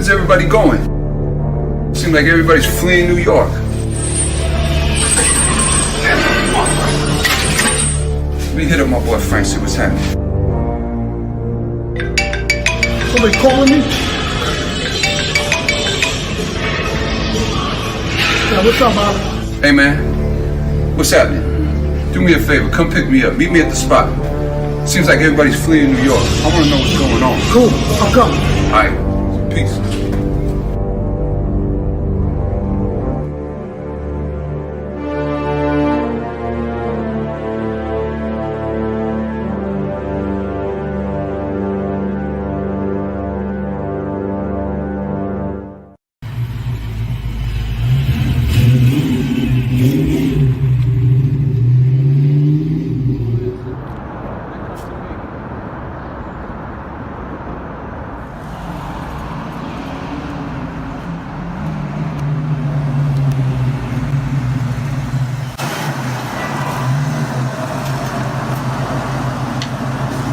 Where's everybody going? Seems like everybody's fleeing New York. Let me hit up my boy Frank, see what's happening. Somebody calling me? Yeah, what's up, Molly? Hey man, what's happening? Do me a favor, come pick me up. Meet me at the spot. Seems like everybody's fleeing New York. I want to know what's going on. Cool, I'm coming. Alright, peace.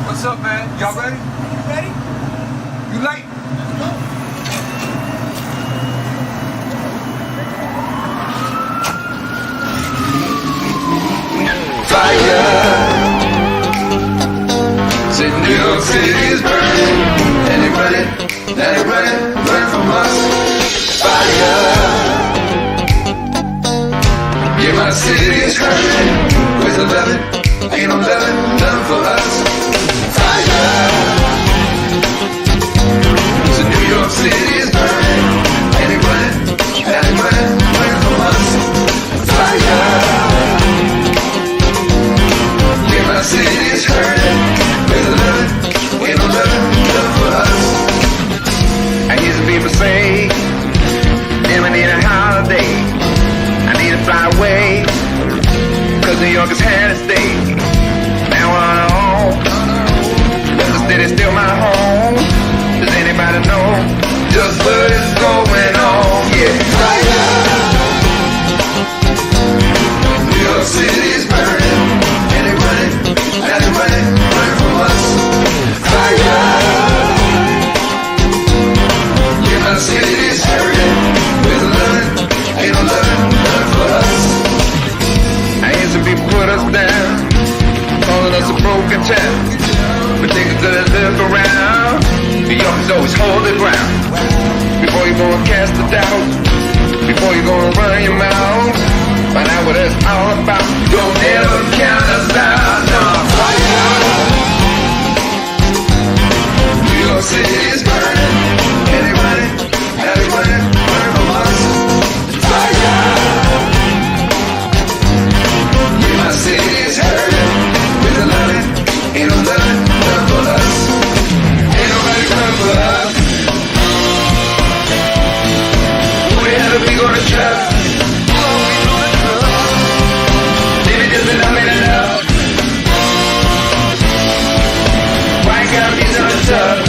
What's up, man? Y'all ready? Ready? You late? Fire! Say New York City is burning, and they running, running from us. Fire! Yeah, my city is hurting. Where's the loving? Ain't no loving, none for us. So New York City is burning, and they running from us. Fire! Yeah, my city is hurting. Where's the loving? Ain't no loving, none for us. I hear some people say, damn, I need a holiday. I need to fly away, 'cause New York has had its day. Now I'm home, but the city's still my home. Does anybody know just what is going on? Yeah, fire! New York City is burning, and they running from us. Fire! Yeah, my city is hurting. Where's the loving? Ain't no loving, none for us. I hear some people put us down, calling us a broken town. But take a good look around. New Yorkers always hold their ground. Before you go and cast a doubt, before you go and run your mouth, find out what it's all about. Don't ever count us out. No, fire! New York City is burning, and they running from us. Fire! Yeah, my city is hurting. With the loving, ain't no loving, none for us. Ain't nobody run for us. Where are we gonna trust? Maybe just a minute up. Why can't be so tough?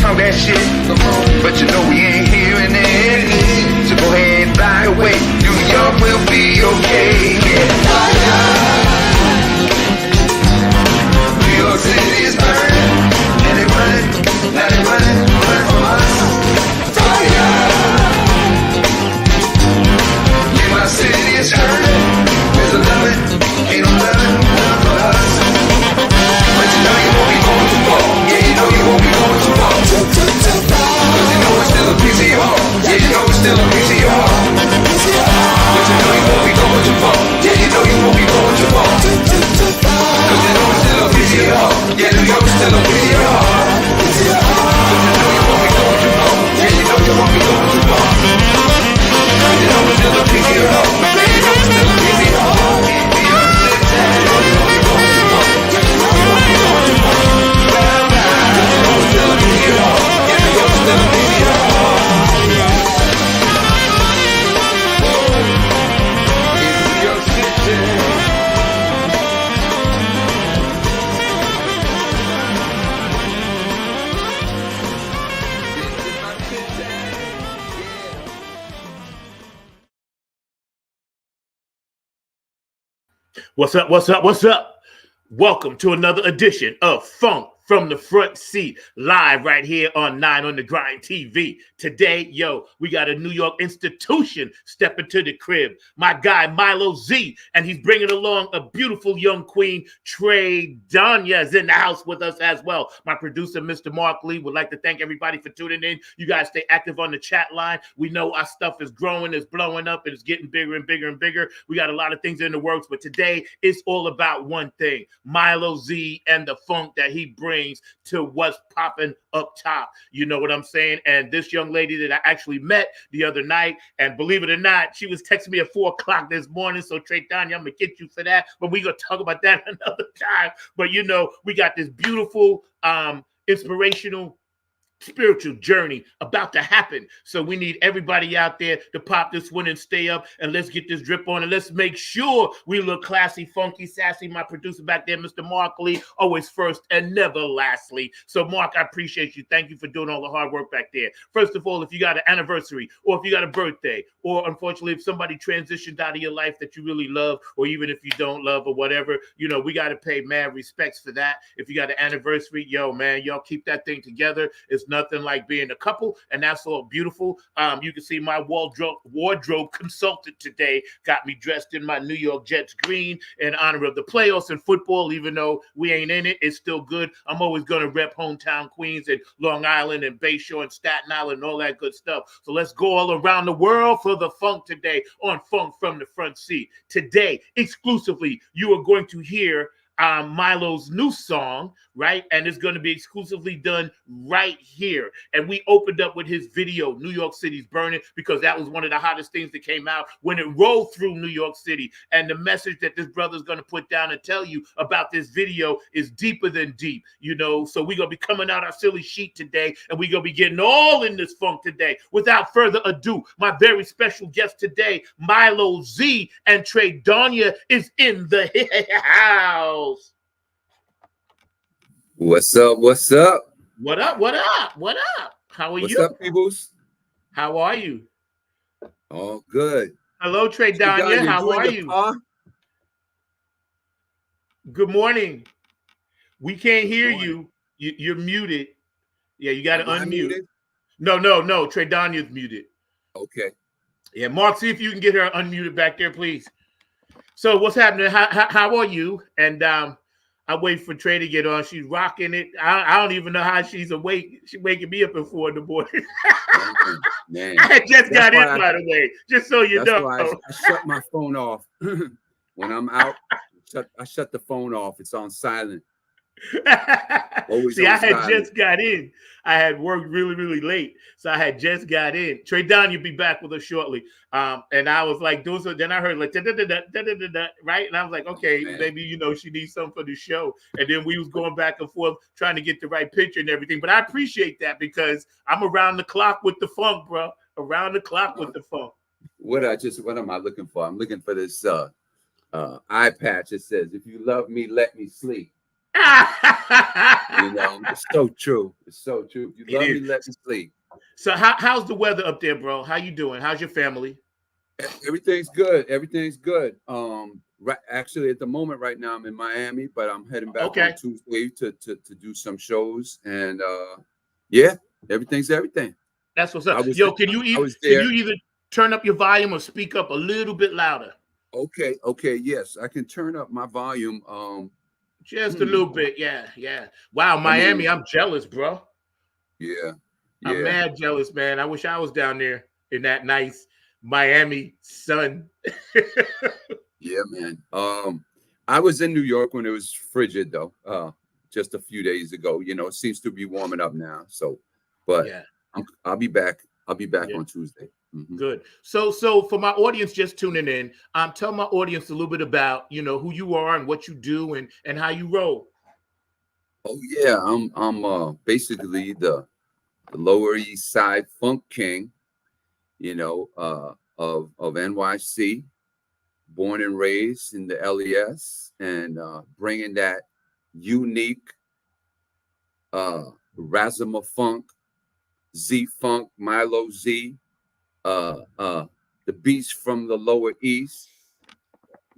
Talk that shit, but you know we ain't hearing it. So go ahead and fly away. New York will be okay. Yeah. Fire! New York City is burning, and they running from us. Fire! Yeah, my city is hurting. Where's the loving? Ain't no loving, none for us. But you know you won't be going too far. Yeah, you know you won't be going too far. 'Cause you know it's still a What's up? What's up? What's up? Welcome to another edition of Funk from the Front Seat, live right here on 9 on the Grind TV. Today, we got a New York institution stepping to the crib. My guy, MILO Z, and he's bringing along a beautiful young queen, TRAEDONA, is in the house with us as well. My producer, Mr. Mark Lee, would like to thank everybody for tuning in. You guys stay active on the chat line. We know our stuff is growing, it's blowing up, and it's getting bigger and bigger and bigger. We got a lot of things in the works, but today it's all about one thing, MILO Z and the funk that he brings to what's popping up top. You know what I'm saying? And this young lady that I actually met the other night, and believe it or not, she was texting me at 4 o'clock this morning. So TRAEDONA, I'm gonna get you for that, but we're gonna talk about that another time. But we got this beautiful inspirational spiritual journey about to happen. So we need everybody out there to pop this one and stay up, and let's get this drip on, and let's make sure we look classy, funky, sassy. My producer back there, Mr. Mark Lee, always first and never lastly. So Mark, I appreciate you. Thank you for doing all the hard work back there. First of all, if you got an anniversary, or if you got a birthday, or unfortunately if somebody transitioned out of your life that you really love, or even if you don't love or whatever, we got to pay mad respects for that. If you got an anniversary, man, y'all keep that thing together. It's nothing like being a couple, and that's all beautiful. You can see my wardrobe consultant today got me dressed in my New York Jets green in honor of the playoffs in football. Even though we ain't in it, it's still good. I'm always going to rep hometown Queens and Long Island and Bayshore and Staten Island and all that good stuff. So let's go all around the world for the funk today on Funk from the Front Seat. Today, exclusively, you are going to hear MILO's new song, right? And it's going to be exclusively done right here. And we opened up with his video, New York City's Burning, because that was one of the hottest things that came out when it rolled through New York City. And the message that this brother's going to put down and tell you about this video is deeper than deep, So we're going to be coming out our silly sheet today, and we're going to be getting all in this funk today. Without further ado, my very special guest today, MILO Z, and TRAEDONA is in the house. What's up? What's up? What up? What up? What up? How are you? What's up, peoples? How are you? All good. Hello, TRAEDONA. How are you? Good morning. We can't hear you. You're muted. Yeah, you got to unmute. No. TRAEDONA's muted. Okay. Yeah, Mark, see if you can get her unmuted back there, please. So what's happening? How are you? And I wait for Trey to get on. She's rocking it. I don't even know how she's awake. She's waking me up at 4 in the morning. Man. I just got in, by the way, just so you know. Why I shut my phone off. When I'm out, I shut the phone off. It's on silent. See, I had just got in. I had worked really, really late, so I had just got in. TRAEDONA, you'll be back with us shortly. And I was like doing so. Then I heard like right, and I was like, okay, maybe she needs something for the show. And then we was going back and forth trying to get the right picture and everything. But I appreciate that because I'm around the clock with the funk, bro. Around the clock with the funk. What am I looking for? I'm looking for this eye patch. It says, "If you love me, let me sleep." It's so true. It's so true. If you love me, let me sleep. So how's the weather up there, bro? How you doing? How's your family? Everything's good. Everything's good. Right. Actually, at the moment, right now, I'm in Miami, but I'm heading back on Tuesday to do some shows, and everything's everything. That's what's up. Can you either turn up your volume or speak up a little bit louder? Okay. Yes, I can turn up my volume. Just a little bit, yeah. Wow, Miami, I'm jealous, bro. Yeah. I'm mad jealous, man. I wish I was down there in that nice Miami sun. Yeah, man. I was in New York when it was frigid, though. Just a few days ago. It seems to be warming up now. So, but I'll be back. I'll be back on Tuesday. Mm-hmm. Good. So for my audience just tuning in, tell my audience a little bit about who you are and what you do and how you roll. Oh yeah, I'm basically the Lower East Side Funk King, of NYC, born and raised in the LES, and bringing that unique Razama Funk, Z Funk, MILO Z. The beast from the Lower East,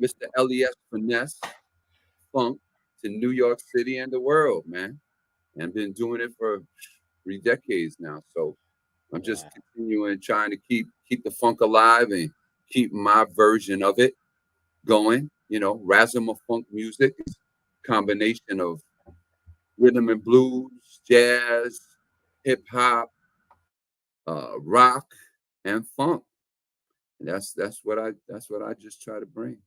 Mr. Elias Finesse Funk to New York City and the world, man. And been doing it for 3 decades now. So I'm just continuing trying to keep the funk alive and keep my version of it going. You know, Razzma funk music is a combination of rhythm and blues, jazz, hip hop, rock, and funk. And that's what I just try to bring.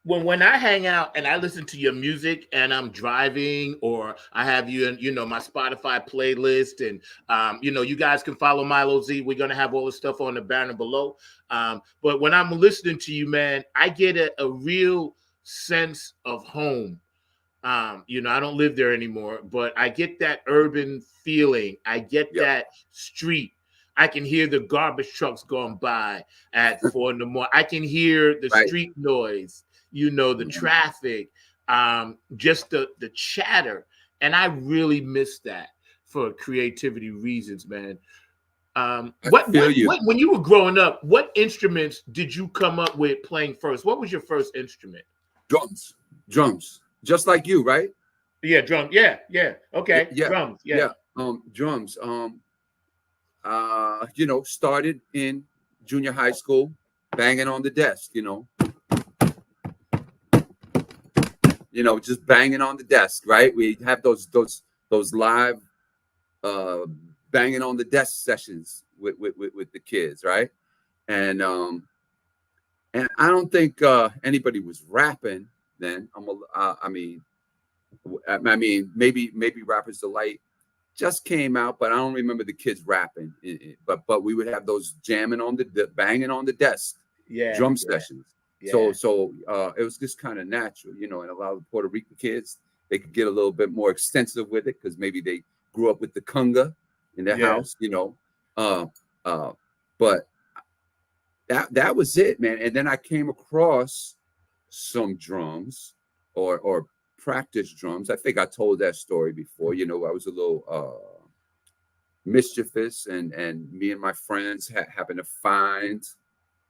When I hang out and I listen to your music and I'm driving or I have you in, my Spotify playlist and, you guys can follow Milo Z. We're going to have all the stuff on the banner below. But when I'm listening to you, man, I get a real sense of home. I don't live there anymore, but I get that urban feeling. I get that street. I can hear the garbage trucks going by at 4 a.m. I can hear the street noise, the traffic, just the chatter. And I really miss that for creativity reasons, man. When you were growing up, what instruments did you come up with playing first? What was your first instrument? Drums. Just like you, right? Yeah, drums. Yeah. Okay. Yeah. Drums. Yeah. Drums. Started in junior high school, banging on the desk, just banging on the desk, right? We have those live banging on the desk sessions with the kids, right? And I don't think anybody was rapping then. Maybe Rapper's Delight just came out, but I don't remember the kids rapping. But we would have those jamming on the banging on the desk, drum sessions. Yeah. So it was just kind of natural, and a lot of the Puerto Rican kids, they could get a little bit more extensive with it because maybe they grew up with the conga in their house, But that was it, man. And then I came across some drums or practice drums. I think I told that story before. I was a little mischievous, and me and my friends happened to find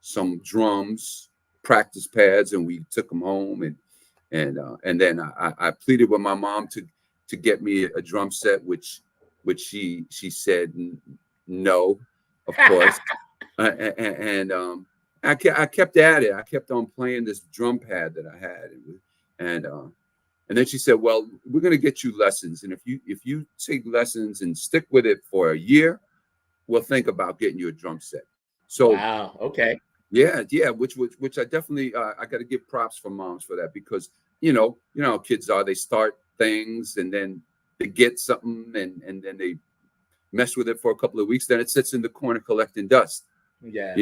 some drums, practice pads, and we took them home, and then I pleaded with my mom to get me a drum set, which she said no, of course. I kept at it. I kept on playing this drum pad that I had, and then she said, "Well, we're going to get you lessons, and if you take lessons and stick with it for a year, we'll think about getting you a drum set." So, wow, okay, yeah, which I definitely I got to give props for moms for that, because how kids are. They start things and then they get something and then they mess with it for a couple of weeks, then it sits in the corner collecting dust. Yeah,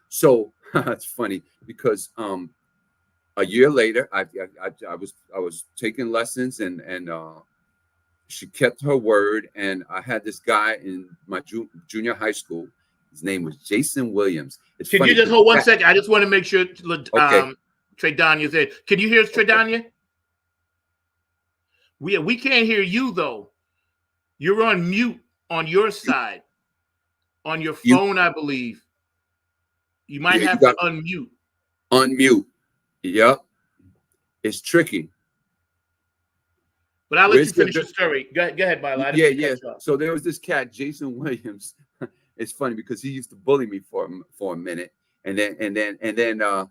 So it's funny because a year later, I was taking lessons and she kept her word, and I had this guy in my junior high school. His name was Jason Williams. Can you just hold 1 second? I just want to make sure TRAEDONA's in. Can you hear us, TRAEDONA? We can't hear you though. You're on mute on your side, on your phone, I believe. You might have to unmute. Unmute. Yep. It's tricky. But I'll let you finish your story. Go ahead, Milo. Yeah. So there was this cat, Jason Williams. It's funny because he used to bully me for a minute, and then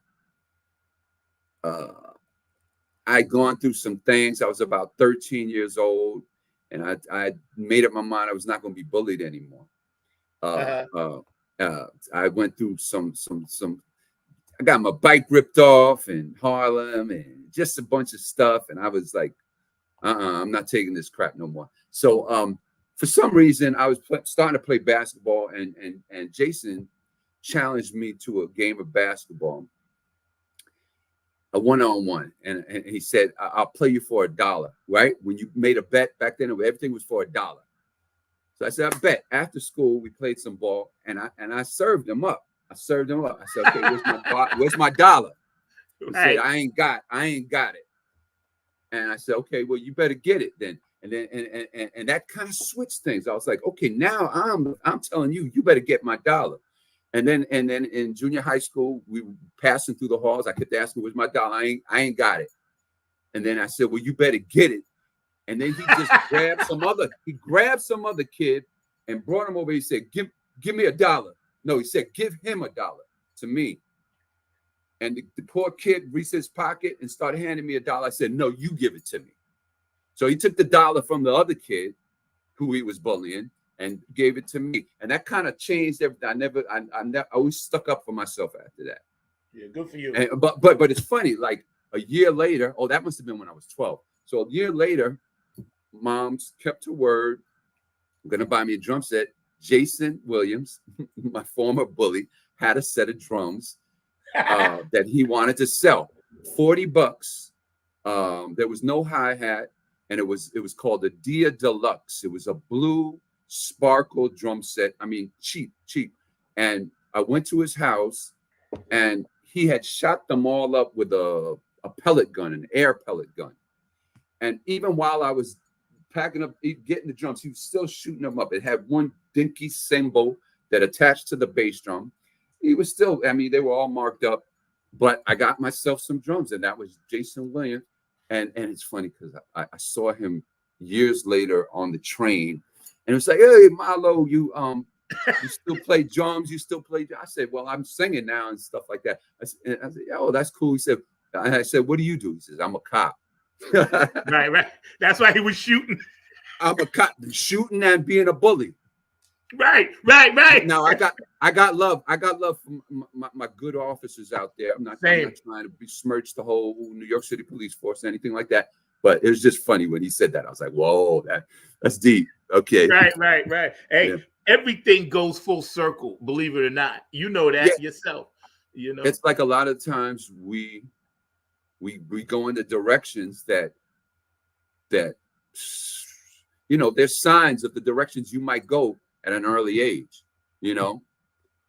I'd gone through some things. I was about 13 years old, and I made up my mind I was not going to be bullied anymore. I went through some. I got my bike ripped off in Harlem and just a bunch of stuff, and I was like, I'm not taking this crap no more. So for some reason, I was starting to play basketball, and Jason challenged me to a game of basketball, a one-on-one, and he said, "I'll play you for $1." Right? When you made a bet back then, everything was for $1. So I said, "I bet." After school, we played some ball, and I served him up. I said, "Okay, where's my $1?" He said, "I ain't got it." And I said, "Okay, well, you better get it then." And that kind of switched things. I was like, "Okay, now I'm telling you, you better get my $1." And then in junior high school, we were passing through the halls. I kept asking, "Where's my dollar?" I ain't got it. And then I said, "Well, you better get it." And then he just grabbed some other kid and brought him over. He said, give me $1. No, he said, give him $1 to me. And the poor kid reached his pocket and started handing me $1. I said, "No, you give it to me." So he took the $1 from the other kid who he was bullying and gave it to me. And that kind of changed everything. I always stuck up for myself after that. Yeah, good for you. And, but it's funny, like a year later, that must have been when I was 12. So a year later, Mom's kept her word. I'm going to buy me a drum set. Jason Williams, my former bully, had a set of drums that he wanted to sell. $40. There was no hi-hat, and it was called the Dia Deluxe. It was a blue sparkle drum set. I mean, cheap. And I went to his house, and he had shot them all up with a pellet gun, an air pellet gun. And even while I was packing up, getting the drums, he was still shooting them up. It had one dinky cymbal that attached to the bass drum. He was still, I mean, they were all marked up, but I got myself some drums, and that was Jason Williams. And it's funny because I saw him years later on the train, and it was like, "Hey, Milo, you still play drums? You still play?" I said, "Well, I'm singing now and stuff like that." I said, "Oh, that's cool." I said, "What do you do?" He says, "I'm a cop." Right. That's why he was shooting. I'm a cop, shooting and being a bully. Right. Now I got love. I got love from my good officers out there. I'm not trying to besmirch the whole New York City police force or anything like that. But it was just funny when he said that. I was like, "Whoa, that's deep." Okay. Right. Hey, everything goes full circle. Believe it or not, you know that yourself. You know, it's like a lot of times we go into directions that there's signs of the directions you might go at an early age,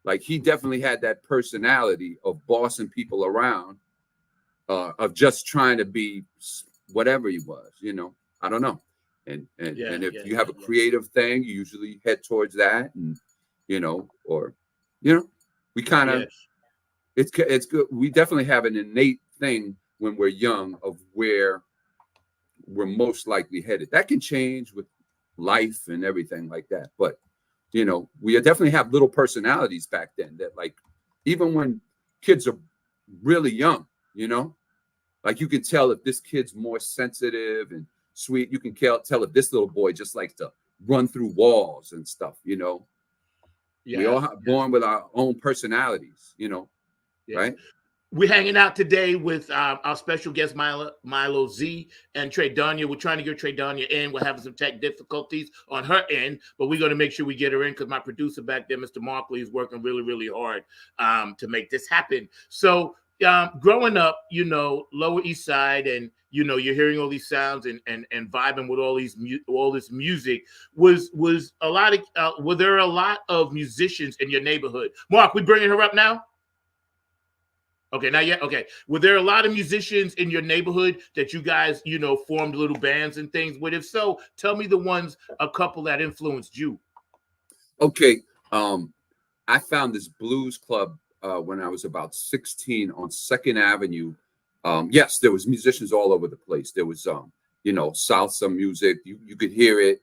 like he definitely had that personality of bossing people around, of just trying to be whatever he was, I don't know. And if you have a creative thing, you usually head towards that, and, we kind of, it's good. We definitely have an innate thing when we're young of where we're most likely headed. That can change with life and everything like that. But, we definitely have little personalities back then that, like, even when kids are really young, like you can tell if this kid's more sensitive and sweet. You can tell if this little boy just likes to run through walls and stuff, we all born with our own personalities, right? We're hanging out today with our special guest, Milo Z and TRAEDONA. We're trying to get TRAEDONA in. We're having some tech difficulties on her end, but we're going to make sure we get her in because my producer back there, Mr. Markley, is working really, really hard to make this happen. So growing up, Lower East Side, and you're hearing all these sounds and vibing with all this music. Was a lot of were there a lot of musicians in your neighborhood? Mark, we bringing her up now? Okay, not yet. Okay. Were there a lot of musicians in your neighborhood that you guys, formed little bands and things with? If so, tell me a couple that influenced you. Okay. I found this blues club when I was about 16 on 2nd Avenue. Yes, there was musicians all over the place. There was, salsa music. You could hear it.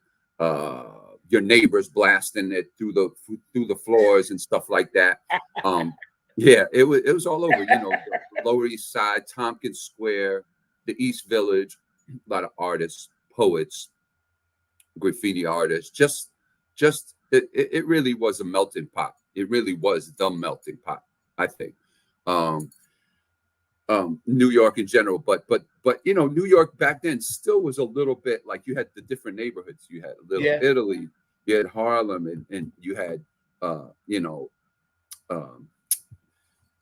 Your neighbors blasting it through the floors and stuff like that. Yeah, it was all over, the Lower East Side, Tompkins Square, the East Village, a lot of artists, poets, graffiti artists. Just it really was a melting pot. It really was the melting pot, I think. New York in general, but New York back then still was a little bit like you had the different neighborhoods. You had Little Italy, you had Harlem, and you had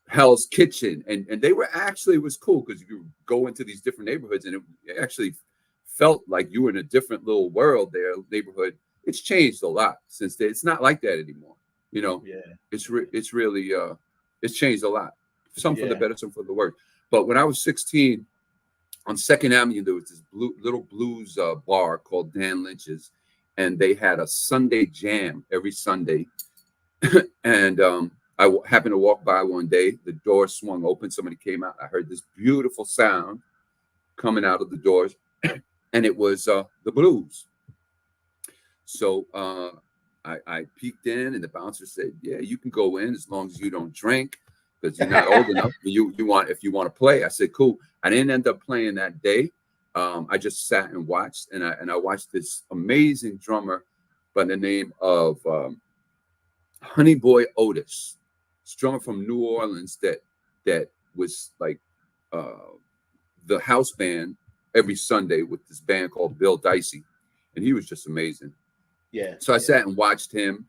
Hell's Kitchen, and they were actually, it was cool because you go into these different neighborhoods and it actually felt like you were in a different little world there, neighborhood. It's changed a lot since then. It's not like that anymore. It's really it's changed a lot. Some for the better, some for the worse. But when I was 16 on 2nd Avenue, there was this little blues bar called Dan Lynch's, and they had a Sunday jam every Sunday. And happened to walk by one day. The door swung open. Somebody came out. I heard this beautiful sound coming out of the doors, and it was the blues. So I peeked in, and the bouncer said, "Yeah, you can go in as long as you don't drink, because you're not old enough. If you want to play." I said, "Cool." I didn't end up playing that day. I just sat and watched, and I watched this amazing drummer by the name of Honey Boy Otis. This drummer from New Orleans that was like the house band every Sunday with this band called Bill Dicey, and he was just amazing. Yeah. So I sat and watched him,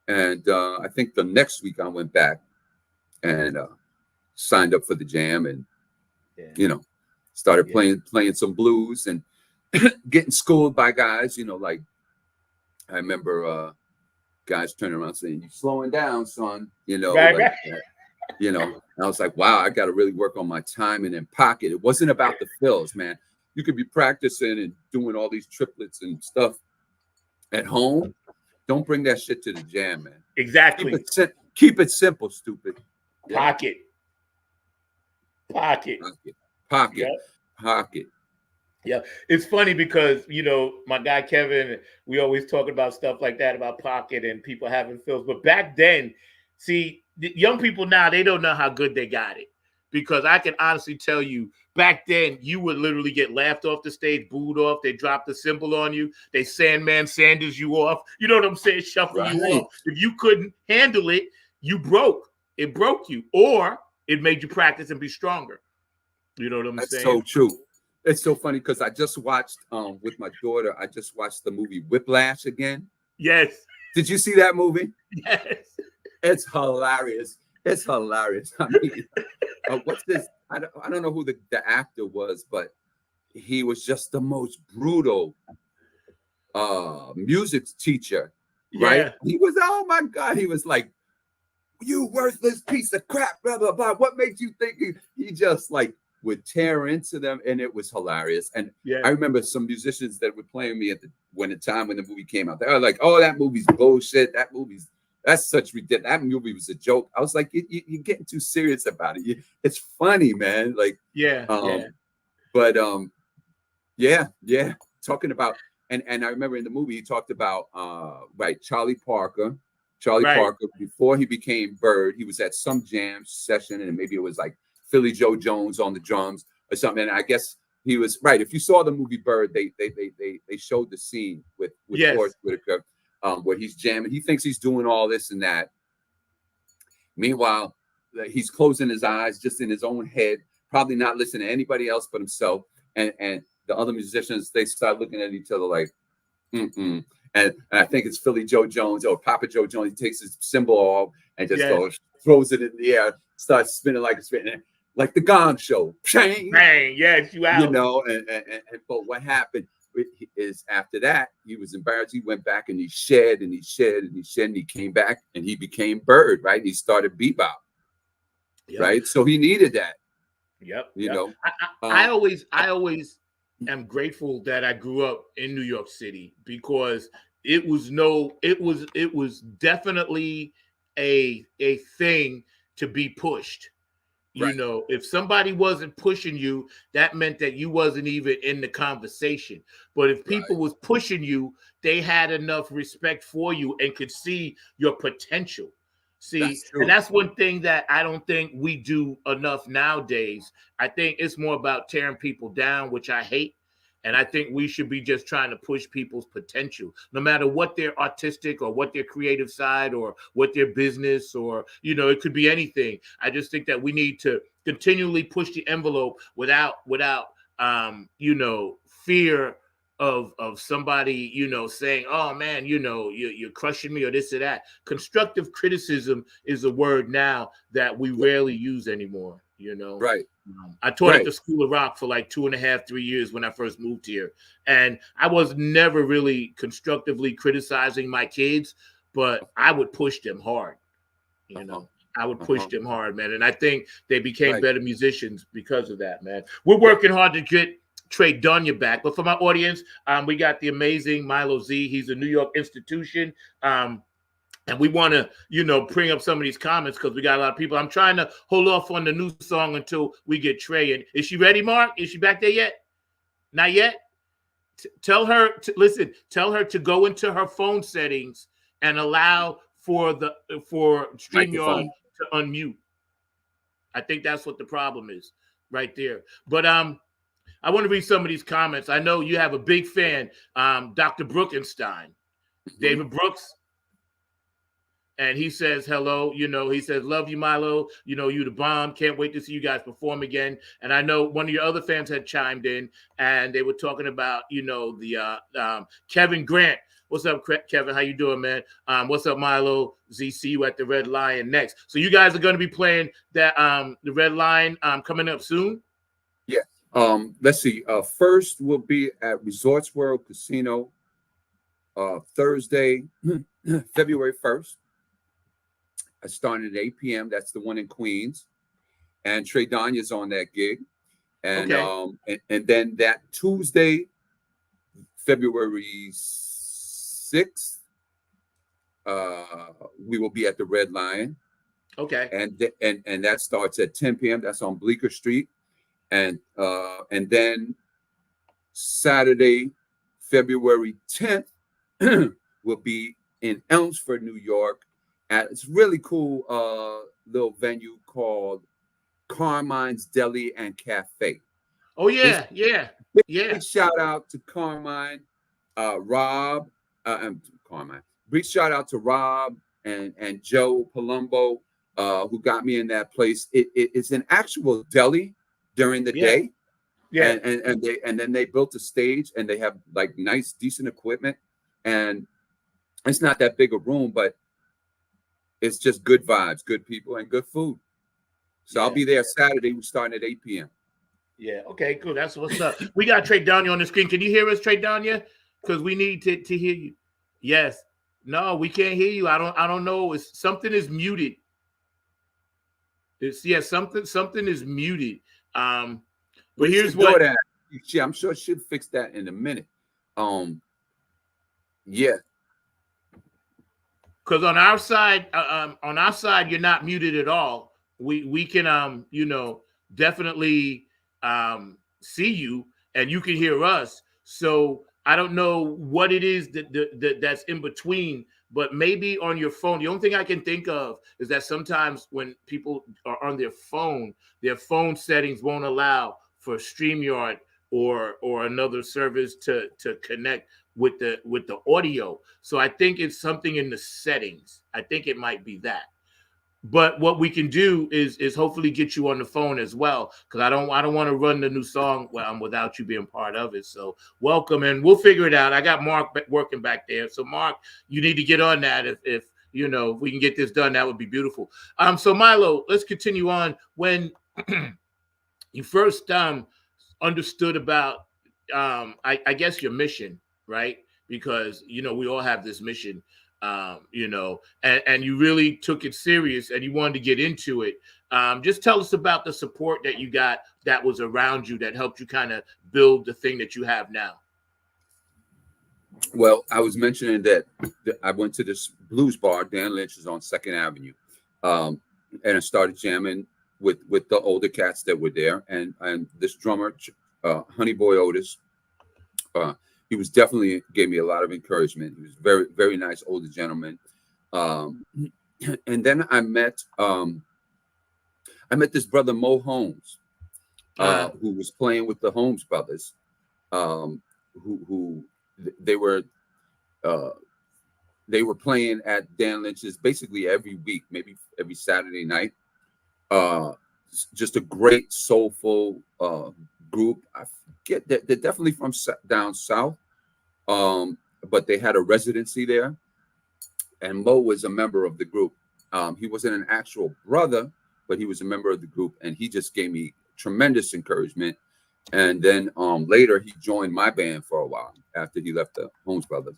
and I think the next week I went back and signed up for the jam, and started playing some blues and getting schooled by guys. Like I remember guys turning around saying, "You slowing down, son?" Right. And I was like, wow, I got to really work on my timing and pocket. It wasn't about the fills, man. You could be practicing and doing all these triplets and stuff at home. Don't bring that shit to the jam, man. Exactly. Keep it simple, stupid. Pocket. Yeah. It's funny because, my guy Kevin, we always talk about stuff like that, about pocket and people having fills. But back then, see, the young people now, they don't know how good they got it. Because I can honestly tell you, back then, you would literally get laughed off the stage, booed off. They dropped the cymbal on you. They Sanders you off. You know what I'm saying? Shuffle you off. If you couldn't handle it, you broke. It broke you. Or it made you practice and be stronger. You know what I'm saying? That's so true. It's so funny because I just watched with my daughter, I just watched the movie Whiplash again. Yes. Did you see that movie? Yes. It's hilarious. It's hilarious. I mean, what's this? I don't know who the actor was, but he was just the most brutal music teacher, right? Yeah. He was, oh my God, he was like, "You worthless piece of crap, blah, blah, blah. What makes you think?" He just like would tear into them, and it was hilarious. And I remember some musicians that were playing me when the movie came out. They were like, "Oh, that movie's bullshit. That's such ridiculous. That movie was a joke." I was like, "You're getting too serious about it. It's funny, man." Like, But talking about and I remember in the movie he talked about Charlie Parker. Parker, before he became Bird, he was at some jam session, and maybe it was like Philly Joe Jones on the drums or something. And I guess he was right. If you saw the movie Bird, they showed the scene with Forrest Whitaker. Where he's jamming, he thinks he's doing all this and that. Meanwhile, he's closing his eyes just in his own head, probably not listening to anybody else but himself. And the other musicians, they start looking at each other like, And I think it's Philly Joe Jones or Papa Joe Jones. He takes his cymbal off and just throws it in the air, starts spinning like the Gong Show. Bang, yes, you out. But what happened is after that, he was embarrassed. He went back and he shed and he came back and he became Bird, right? And he started bebop, right? So he needed that. I always am grateful that I grew up in New York City because it was definitely a thing to be pushed. If somebody wasn't pushing you, that meant that you wasn't even in the conversation. But if people was pushing you, they had enough respect for you and could see your potential. And that's one thing that I don't think we do enough nowadays. I think it's more about tearing people down, which I hate. And I think we should be just trying to push people's potential, no matter what their artistic or what their creative side or what their business or, it could be anything. I just think that we need to continually push the envelope without fear of somebody, saying, "Oh man, you're crushing me," or this or that. Constructive criticism is a word now that we rarely use anymore, Right. I taught at the School of Rock for like 2.5, 3 years when I first moved here. And I was never really constructively criticizing my kids, but I would push them hard. I would push them hard, man. And I think they became better musicians because of that, man. We're working hard to get TRAEDONA back. But for my audience, we got the amazing MILO Z. He's a New York institution. And we want to, bring up some of these comments because we got a lot of people. I'm trying to hold off on the new song until we get Trey in. Is she ready, Mark? Is she back there yet? Not yet? Tell her to go into her phone settings and allow for StreamYard to unmute. I think that's what the problem is right there. But I want to read some of these comments. I know you have a big fan, Dr. Brookenstein, David Brooks. And he says, hello, he says, love you, Milo. You the bomb. Can't wait to see you guys perform again. And I know one of your other fans had chimed in and they were talking about, the Kevin Grant. What's up, Kevin? How you doing, man? What's up, Milo? Z, see you at the Red Lion next. So you guys are going to be playing that the Red Lion coming up soon? Yeah. Let's see. First will be at Resorts World Casino Thursday, February 1st. I started at 8 p.m. That's the one in Queens, and TRAEDONA's on that gig, and and then that Tuesday, February 6th, we will be at the Red Lion. Okay, and that starts at 10 p.m. That's on Bleecker Street, and then Saturday, February 10th, will be in Elmsford, New York. At it's really cool little venue called Carmine's Deli and Cafe. Oh yeah, Big shout out to Carmine, Rob, and Carmine. Big shout out to Rob and Joe Palumbo, who got me in that place. It's an actual deli during the day. Yeah, and then they built a stage and they have like nice, decent equipment, and it's not that big a room, but it's just good vibes, good people, and good food. So I'll be there Saturday. We're starting at 8 p.m. Yeah. Okay, cool. That's what's up. We got TRAEDONA on the screen. Can you hear us, TRAEDONA? Because we need to hear you. Yes. No, we can't hear you. I don't know. It's something is muted. Something is muted. But here's what. Yeah, I'm sure she'll fix that in a minute. Yeah. Because on our side, you're not muted at all. We can definitely see you and you can hear us. So I don't know what it is that's in between, but maybe on your phone. The only thing I can think of is that sometimes when people are on their phone settings won't allow for StreamYard or another service to connect with the audio. So I think it's something in the settings. I think it might be that. But what we can do is hopefully get you on the phone as well, because I don't want to run the new song without you being part of it. So welcome, and we'll figure it out. I got Mark working back there. So Mark, you need to get on that. If we can get this done, that would be beautiful. So Milo, let's continue on. When you first understood about I guess your mission, right? Because we all have this mission, and you really took it serious and you wanted to get into it. Just tell us about the support that you got that was around you that helped you kind of build the thing that you have now. Well, I was mentioning that I went to this blues bar. Dan Lynch is on 2nd Avenue, and I started jamming with the older cats that were there, and this drummer, Honey Boy Otis. He was definitely gave me a lot of encouragement. He was very, very nice older gentleman. And then I met this brother Mo Holmes, who was playing with the Holmes brothers, who they were playing at Dan Lynch's basically every week, maybe every Saturday night. Just a great soulful group. I forget that they're definitely from down south, but they had a residency there, and Mo was a member of the group. He wasn't an actual brother, but he was a member of the group, and he just gave me tremendous encouragement. And then later he joined my band for a while after he left the Holmes brothers.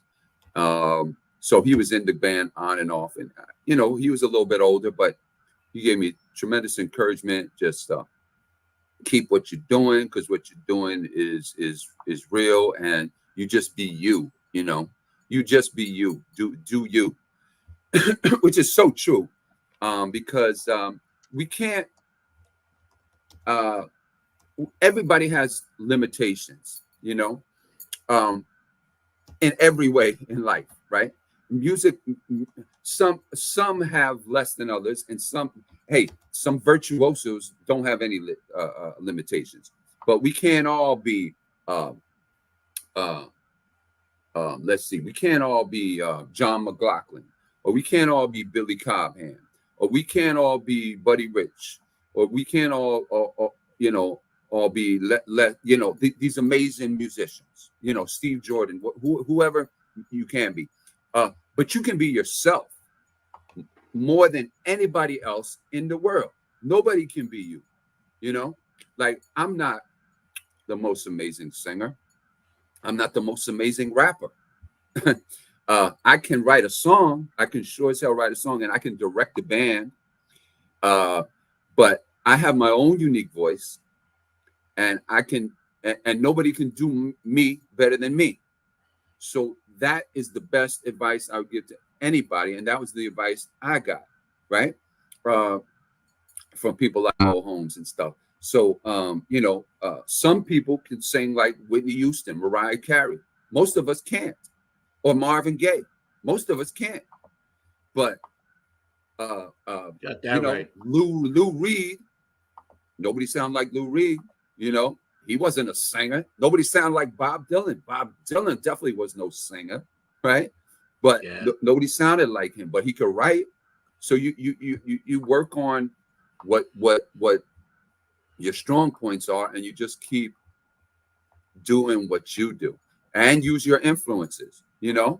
So he was in the band on and off, and he was a little bit older, but he gave me tremendous encouragement. Just keep what you're doing, because what you're doing is real, and you just be you. You just be you. Do you. which is so true, because we can't. Everybody has limitations, you know, in every way in life, right? Music, some have less than others, and some virtuosos don't have any limitations. But we can't all be. Uh, let's see, we can't all be John McLaughlin, or we can't all be Billy Cobham, or we can't all be Buddy Rich, or we can't all you know, all be these amazing musicians, you know, Steve Jordan, whoever you can be, but you can be yourself more than anybody else in the world. Nobody can be you, you know. Like, I'm not the most amazing singer. I'm not the most amazing rapper. I can write a song. I can sure as hell write a song, and I can direct a band. But I have my own unique voice, and and nobody can do me better than me. So that is the best advice I would give to anybody, and that was the advice I got, right, from people like Mo Holmes and stuff. So, you know, some people can sing like Whitney Houston, Mariah Carey. Most of us can't. Or Marvin Gaye. Most of us can't. But, you know, right. Lou Reed, nobody sound like Lou Reed, you know. He wasn't a singer. Nobody sounded like Bob Dylan. Bob Dylan definitely was no singer, right? But nobody sounded like him, but he could write. So you work on what your strong points are, and you just keep doing what you do and use your influences, you know?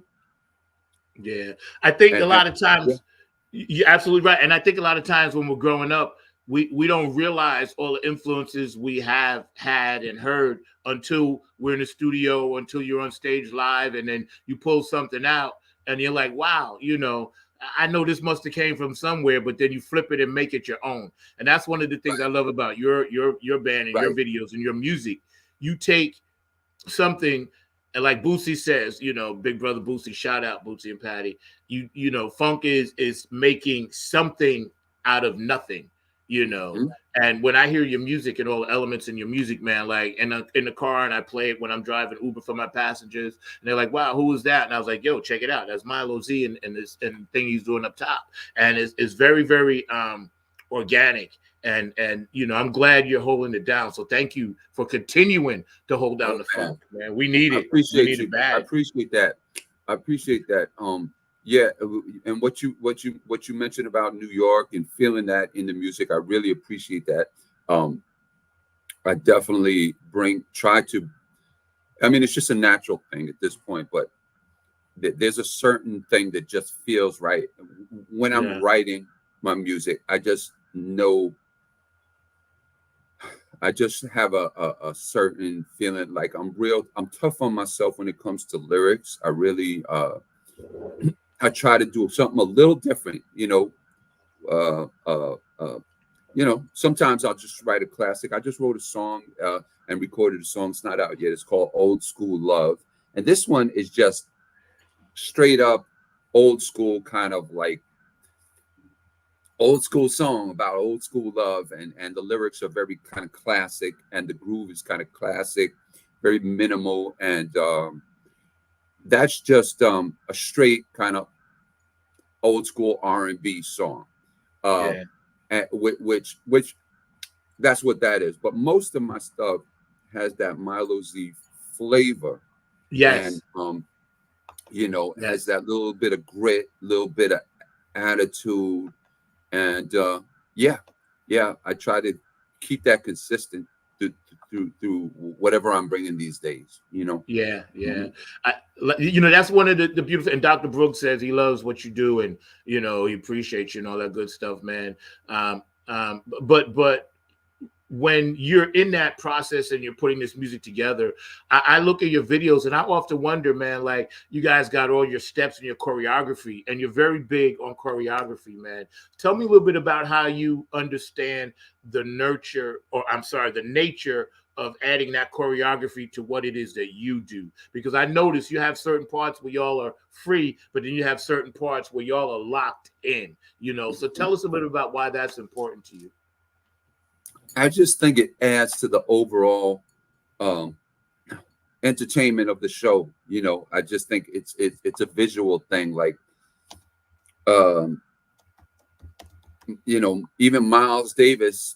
Yeah. I think a lot of times you're absolutely right. And I think a lot of times when we're growing up, we don't realize all the influences we have had and heard until we're in the studio, until you're on stage live, and then you pull something out and you're like, wow, you know, I know this must have came from somewhere, but then you flip it and make it your own. And that's one of the things I love about your band and your videos and your music. You take something, and like Boosie says, you know, Big Brother Boosie, shout out Boosie and Patty. You know, funk is making something out of nothing, you know. And when I hear your music and all the elements in your music, man, like in the car, and I play it when I'm driving Uber for my passengers, and they're like, wow, who is that? And I was like, yo, check it out. That's MILO Z and this and thing he's doing up top. And it's very, very organic. And you know, I'm glad you're holding it down. So thank you for continuing to hold down the funk, man. We need it. I appreciate you. I appreciate that. I appreciate that. Yeah, and what you mentioned about New York and feeling that in the music, I really appreciate that. I definitely try to. I mean, it's just a natural thing at this point, but there's a certain thing that just feels right when I'm writing my music. I just know. I just have a certain feeling like I'm tough on myself when it comes to lyrics. I really I try to do something a little different, you know. You know, sometimes I'll just write a classic. I just wrote a song and recorded a song. It's not out yet. It's called Old School Love. And this one is just straight up old school, kind of like old school song about old school love. And the lyrics are very kind of classic, and the groove is kind of classic, very minimal. And that's just a straight kind of old school R&B song. And which that's what that is. But most of my stuff has that MILO Z flavor. Yes. And you know, has that little bit of grit, little bit of attitude. And I try to keep that consistent through whatever I'm bringing these days, you know. You know, that's one of the beautiful, and Dr. Brooks says he loves what you do, and you know, he appreciates you and all that good stuff, man. But when you're in that process and you're putting this music together, I look at your videos and I often wonder, man, like you guys got all your steps and your choreography, and you're very big on choreography, man. Tell me a little bit about how you understand the nature of adding that choreography to what it is that you do? Because I notice you have certain parts where y'all are free, but then you have certain parts where y'all are locked in, you know. So tell us a bit about why that's important to you. I just think it adds to the overall entertainment of the show. You know, I just think it's a visual thing. Like, you know, even Miles Davis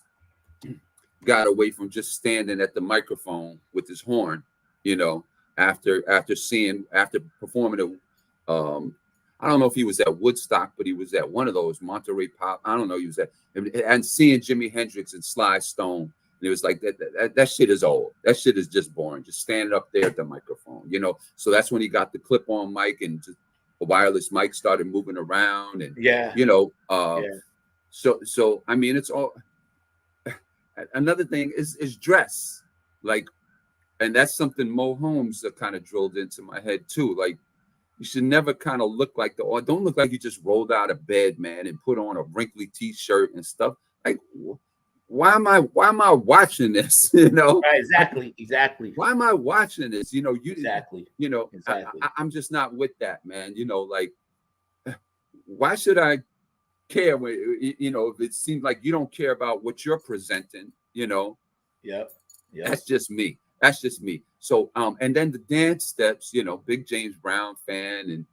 got away from just standing at the microphone with his horn, you know, after performing I don't know if he was at Woodstock, but he was at one of those Monterey Pop. I don't know. He was at, and seeing Jimi Hendrix and Sly Stone. And it was like that shit is old. That shit is just boring. Just standing up there at the microphone, you know. So that's when he got the clip-on mic and just a wireless mic started moving around, and you know. So I mean, it's all. Another thing is dress, like, and that's something Mo Holmes kind of drilled into my head too. Like, you should never kind of look like don't look like you just rolled out of bed, man, and put on a wrinkly t-shirt and stuff. Like, why am I watching this? You know, right, exactly. Why am I watching this? You know, you know, exactly. I'm just not with that, man. You know, like, why should I care when, you know, if it seems like you don't care about what you're presenting, you know? Yep. That's just me. So, and then the dance steps, you know, big James Brown fan, and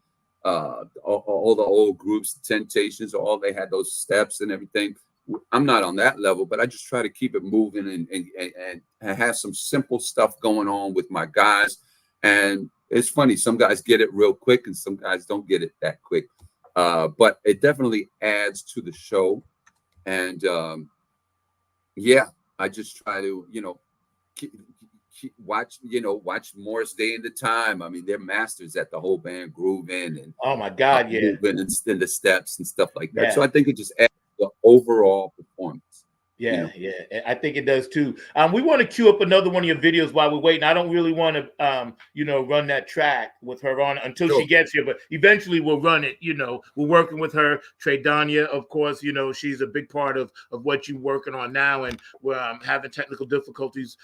all the old groups, Temptations, all they had those steps and everything. I'm not on that level, but I just try to keep it moving and have some simple stuff going on with my guys. And it's funny, some guys get it real quick and some guys don't get it that quick. But it definitely adds to the show. And I just try to, you know, watch Morris Day and the Time. I mean, they're masters at the whole band grooving and oh my God, moving and the steps and stuff like that. So I think it just adds to the overall performance. Yeah, I think it does too. We want to cue up another one of your videos while we're waiting. I don't really want to, you know, run that track with her on until she gets here, but eventually we'll run it. You know, we're working with her. TRAEDONA, of course, you know, she's a big part of what you're working on now, and we're having technical difficulties,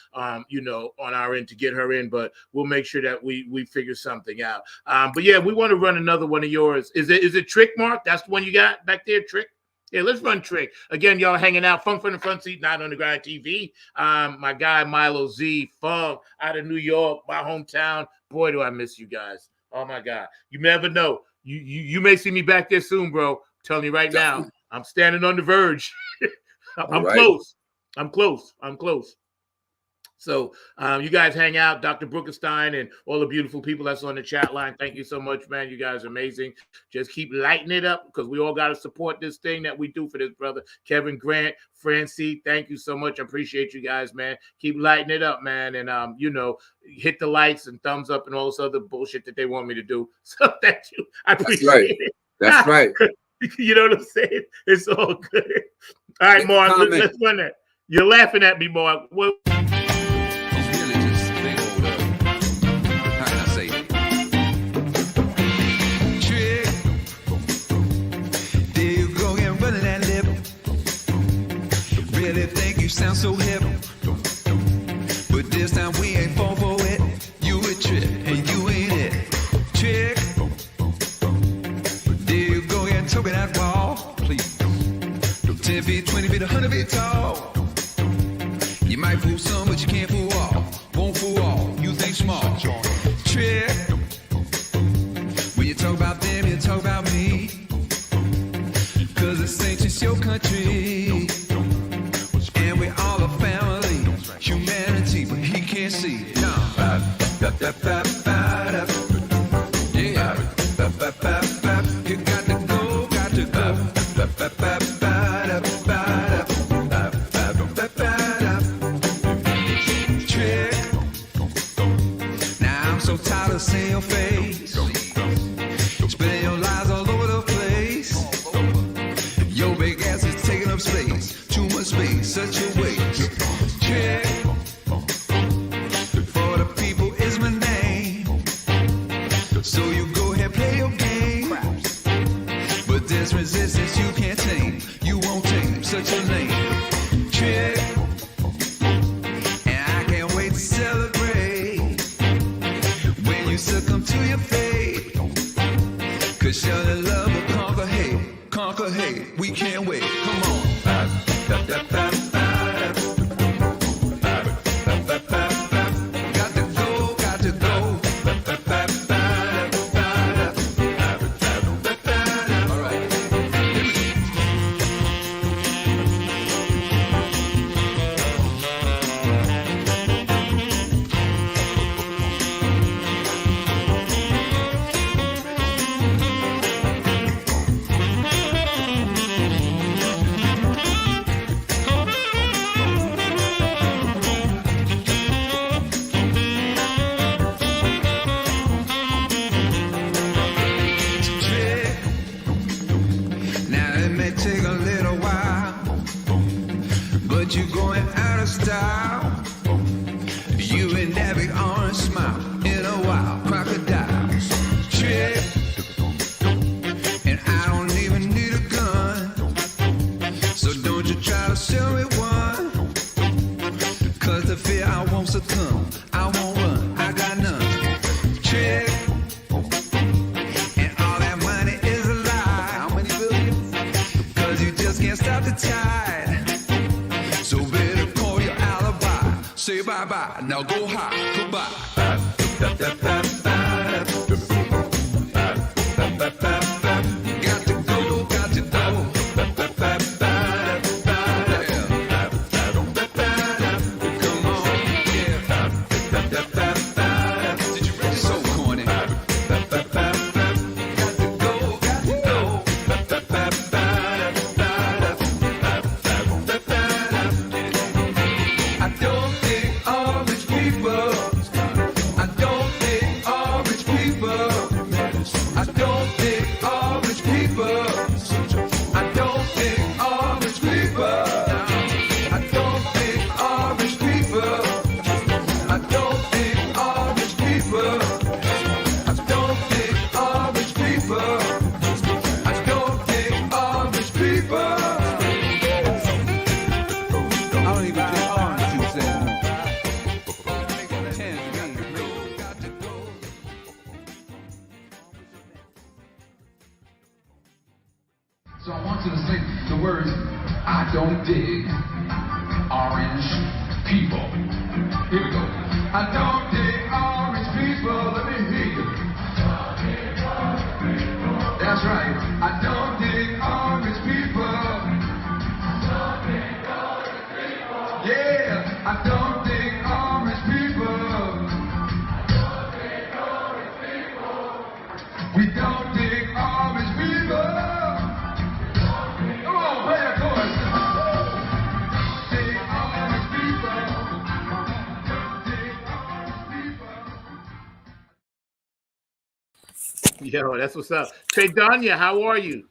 you know, on our end to get her in, but we'll make sure that we figure something out. But yeah, we want to run another one of yours. Is it Trick, Mark? That's the one you got back there, Trick? Yeah, let's run Trick. Again, y'all hanging out. Funk from the Front Seat, Not on the Grind TV. My guy, MILO Z, Funk, out of New York, my hometown. Boy, do I miss you guys. Oh, my God. You never know. You may see me back there soon, bro. I'm telling you right now, I'm standing on the verge. I'm close. So you guys hang out, Dr. Brookenstein and all the beautiful people that's on the chat line. Thank you so much, man. You guys are amazing. Just keep lighting it up because we all got to support this thing that we do for this brother. Kevin Grant, Francie, thank you so much. I appreciate you guys, man. Keep lighting it up, man. And, you know, hit the likes and thumbs up and all this other bullshit that they want me to do. So thank you. I appreciate it. That's right. You know what I'm saying? It's all good. All right, Mark, let's run that. You're laughing at me, Mark. What? You sound so hip, but this time we ain't fall for it. You a trick and you ain't it. Trick, there you go and talk it that wall, please. 10 feet, 20 feet, 100 feet tall. You might fool some, but you can't fool all. Won't fool all, you think small. Trick, when you talk about them, you talk about me. Cause this ain't just your country. And we all a family, humanity, but he can't see it. No. Yeah. You got to go, got to go. Trick. Now I'm so tired of seeing your face, spinning your lies all over the place. Your big ass is taking up space. Too much space, such a waste. Trick, for the people is my name. So you go ahead, play your game. But there's resistance you can't tame. You won't tame such a lame. Trick, and I can't wait You're going out of style. You ain't that big orange smile in a while. Crocodiles trip, and I don't even need a gun. So don't you try to sell me one, 'cause the fear I won't succumb. I won't run, I got none. Trip, and all that money is a lie. How many billions? 'Cause you just can't stop the tide. So better call your alibi. Say bye-bye, now go high, goodbye. Got to go, got to go. Come on, yeah. Did you read so corny? Got to go, got to go. I don't think all rich people. I don't think all rich people. I don't think all rich people. I don't think all rich people. I don't think all rich people. I don't think all rich people. I don't think all rich people. I don't think all rich people. I don't even think orange juice anymore. Got to go. So I want you to say the words, I don't dig orange people. Here we go. I don't dig orange people. Let me hear you. That's right. I don't dig orange people. Yeah, I don't dig orange people. We don't dig orange people. Come on, play that chorus. Dig orange people. Don't dig orange people. Yo, that's what's up. TRAEDONA, how are you?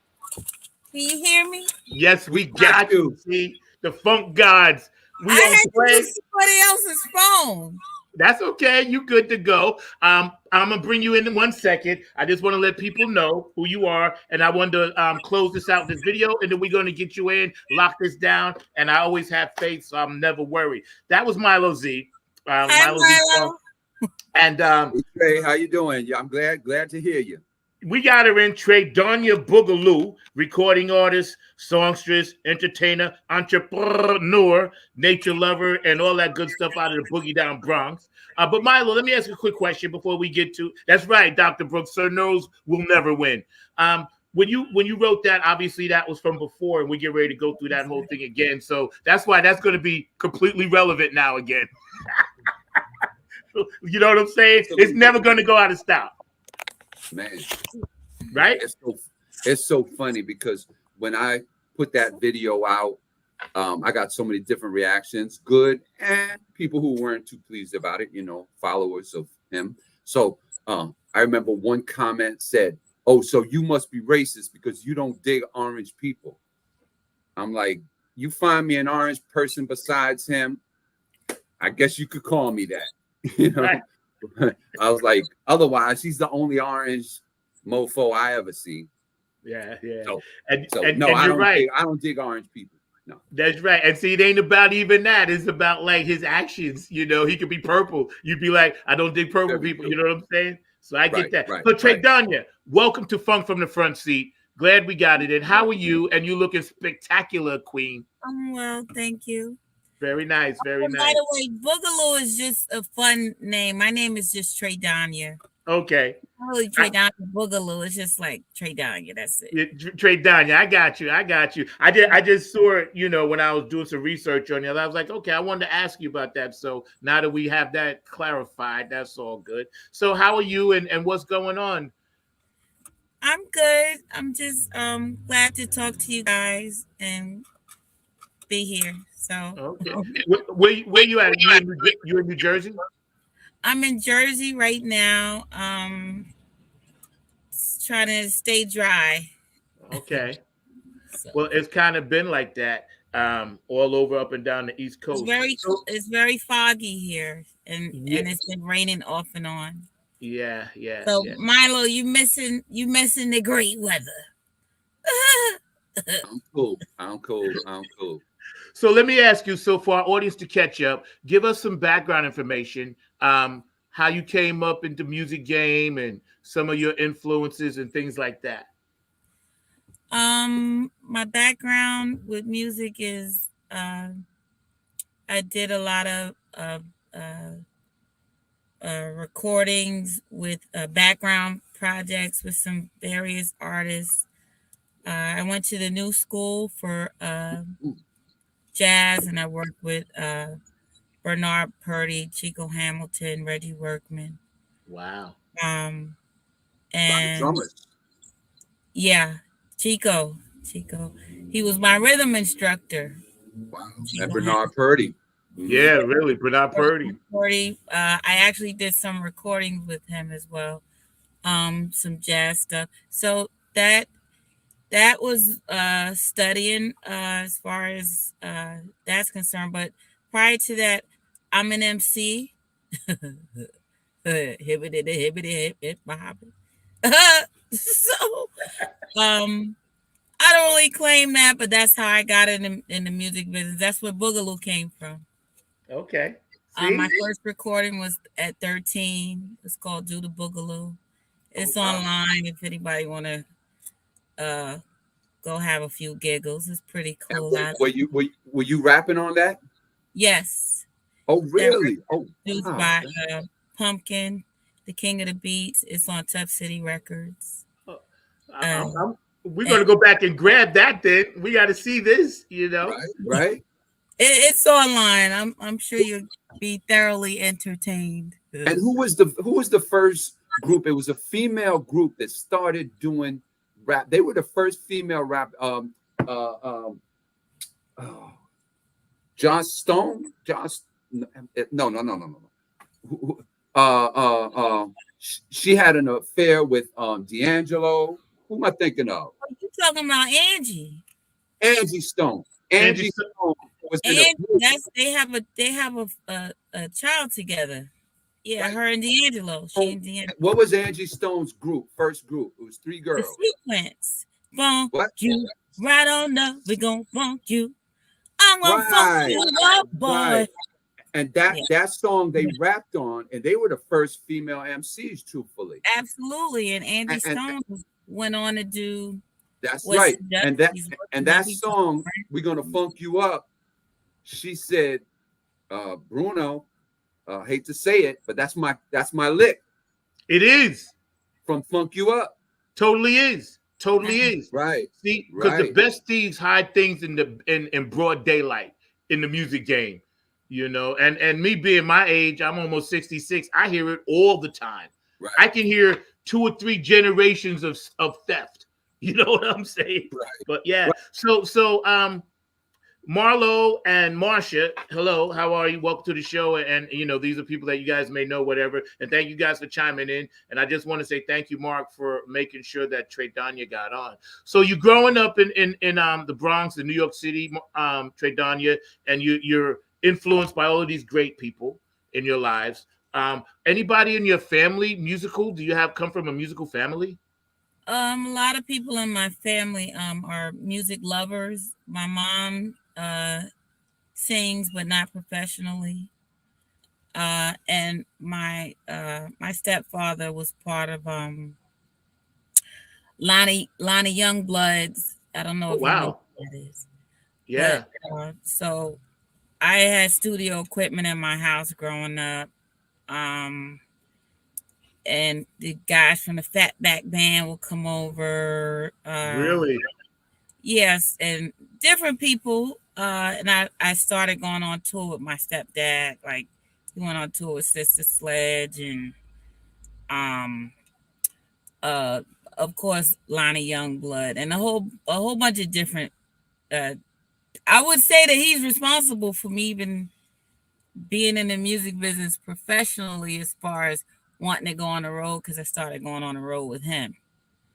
Can you hear me? Yes, we got you. See, the funk gods. We I on had to play. use somebody else's phone. That's okay. You good to go. I'm gonna bring you in 1 second. I just want to let people know who you are, and I want to close this out, this video, and then we're gonna get you in, lock this down. And I always have faith, so I'm never worried. That was MILO Z. Hi, MILO Z Milo. song. And Hey, Trey, how you doing? Yeah, I'm glad to hear you. we got her in. TRAEDONA Boogaloo, recording artist, songstress, entertainer, entrepreneur, nature lover, and all that good stuff out of the Boogie Down Bronx. But MILO, let me ask you a quick question before we get to. That's right, Dr. Brooks. Sir knows will never win. When you wrote that, obviously that was from before, and we get ready to go through that whole thing again. So that's why that's going to be completely relevant now again. You know what I'm saying? It's never going to go out of style. Man, Right? it's so funny because when I put that video out, I got so many different reactions, good and people who weren't too pleased about it, followers of him. So I remember one comment said, "Oh, so you must be racist because you don't dig orange people." I'm like, you find me an orange person besides him, I guess you could call me that. Right. I was like, otherwise, he's the only orange mofo I ever seen. Yeah, yeah. So, And no, and I you're don't right. I don't dig orange people. No. That's right. And see, it ain't about even that. It's about like his actions. He could be purple. You'd be like, I don't dig purple Very people. true. You know what I'm saying? So I get Right, that. right, But TRAEDONA, welcome to Funk from the Front Seat. Glad we got it in. How are you? And you looking spectacular, Queen. I'm well, thank you. Very nice, very By nice. the way, Boogaloo is just a fun name. My name is just TRAEDONA. Okay. Really, TRAEDONA Boogaloo. It's just like TRAEDONA. That's it. Yeah, TRAEDONA. I got you. I just saw it, when I was doing some research on it. I was like, okay, I wanted to ask you about that. So now that we have that clarified, that's all good. So how are you and what's going on? I'm good. I'm just glad to talk to you guys and be here. So okay, where you at? You in New Jersey? I'm in Jersey right now. Trying to stay dry. Okay. So. Well, it's kind of been like that all over up and down the East Coast. It's very foggy here, and it's been raining off and on. Yeah. So Milo, you missing the great weather. I'm cool. So let me ask you, so for our audience to catch up, give us some background information, how you came up into music game and some of your influences and things like that. My background with music is I did a lot of recordings with background projects with some various artists. I went to the New School for jazz, and I worked with Bernard Purdy, Chico Hamilton, Reggie Workman. Wow. And drummers. Yeah, Chico. He was my rhythm instructor. Wow. And Bernard Purdy. Yeah, really, Bernard Purdy. I actually did some recordings with him as well. Some jazz stuff. So that was studying as far as that's concerned. But prior to that, I'm an MC. So I don't really claim that, but that's how I got in the music business. That's where Boogaloo came from. Okay. My first recording was at 13. It's called Do the Boogaloo. It's online if anybody want to go have a few giggles. It's pretty cool. Were you rapping on that? Yes. Oh, really? Produced by Pumpkin, the King of the Beats. It's on Tough City Records. We're going to go back and grab that then. We got to see this, Right. It's online. I'm sure you'll be thoroughly entertained. And who was the first group? It was a female group that started doing rap. They were the first female rap. Joss Stone. No. She had an affair with D'Angelo. Who am I thinking of? You talking about Angie? Angie Stone. Angie Stone was in they have a child together. Yeah, right. Her and D'Angelo. What was Angie Stone's first group? It was 3 girls. The Sequence. Funk you. Right on up. We're gonna funk you. I'm gonna funk you up, boy. Right. And that song they rapped on, and they were the first female MCs, truthfully. Absolutely. And Angie Stone went on to do. That's right. And that song, We're Gonna Funk You Up, she said, Bruno, hate to say it, but that's my lick. It is. From Funk You Up. Totally is. Right. See, because the best thieves hide things in broad daylight in the music game. And me being my age, I'm almost 66. I hear it all the time. Right. I can hear 2 or 3 generations of theft. You know what I'm saying? Right. But yeah. Right. So Marlo and Marsha, hello, how are you? Welcome to the show. And these are people that you guys may know, whatever. And thank you guys for chiming in. And I just want to say thank you, Mark, for making sure that TRAEDONA got on. So you growing up in the Bronx, in New York City, TRAEDONA, and you're influenced by all of these great people in your lives. Anybody in your family musical? Do you come from a musical family? A lot of people in my family are music lovers. My mom sings, but not professionally. And my stepfather was part of Lonnie Youngbloods. I don't know if you know who that is. Yeah. But, so I had studio equipment in my house growing up. And the guys from the Fatback Band will come over. Really? Yes, and different people. And I started going on tour with my stepdad. Like he went on tour with Sister Sledge and of course Lonnie Youngblood and a whole bunch of different I would say that he's responsible for me even being in the music business professionally as far as wanting to go on the road because I started going on the road with him.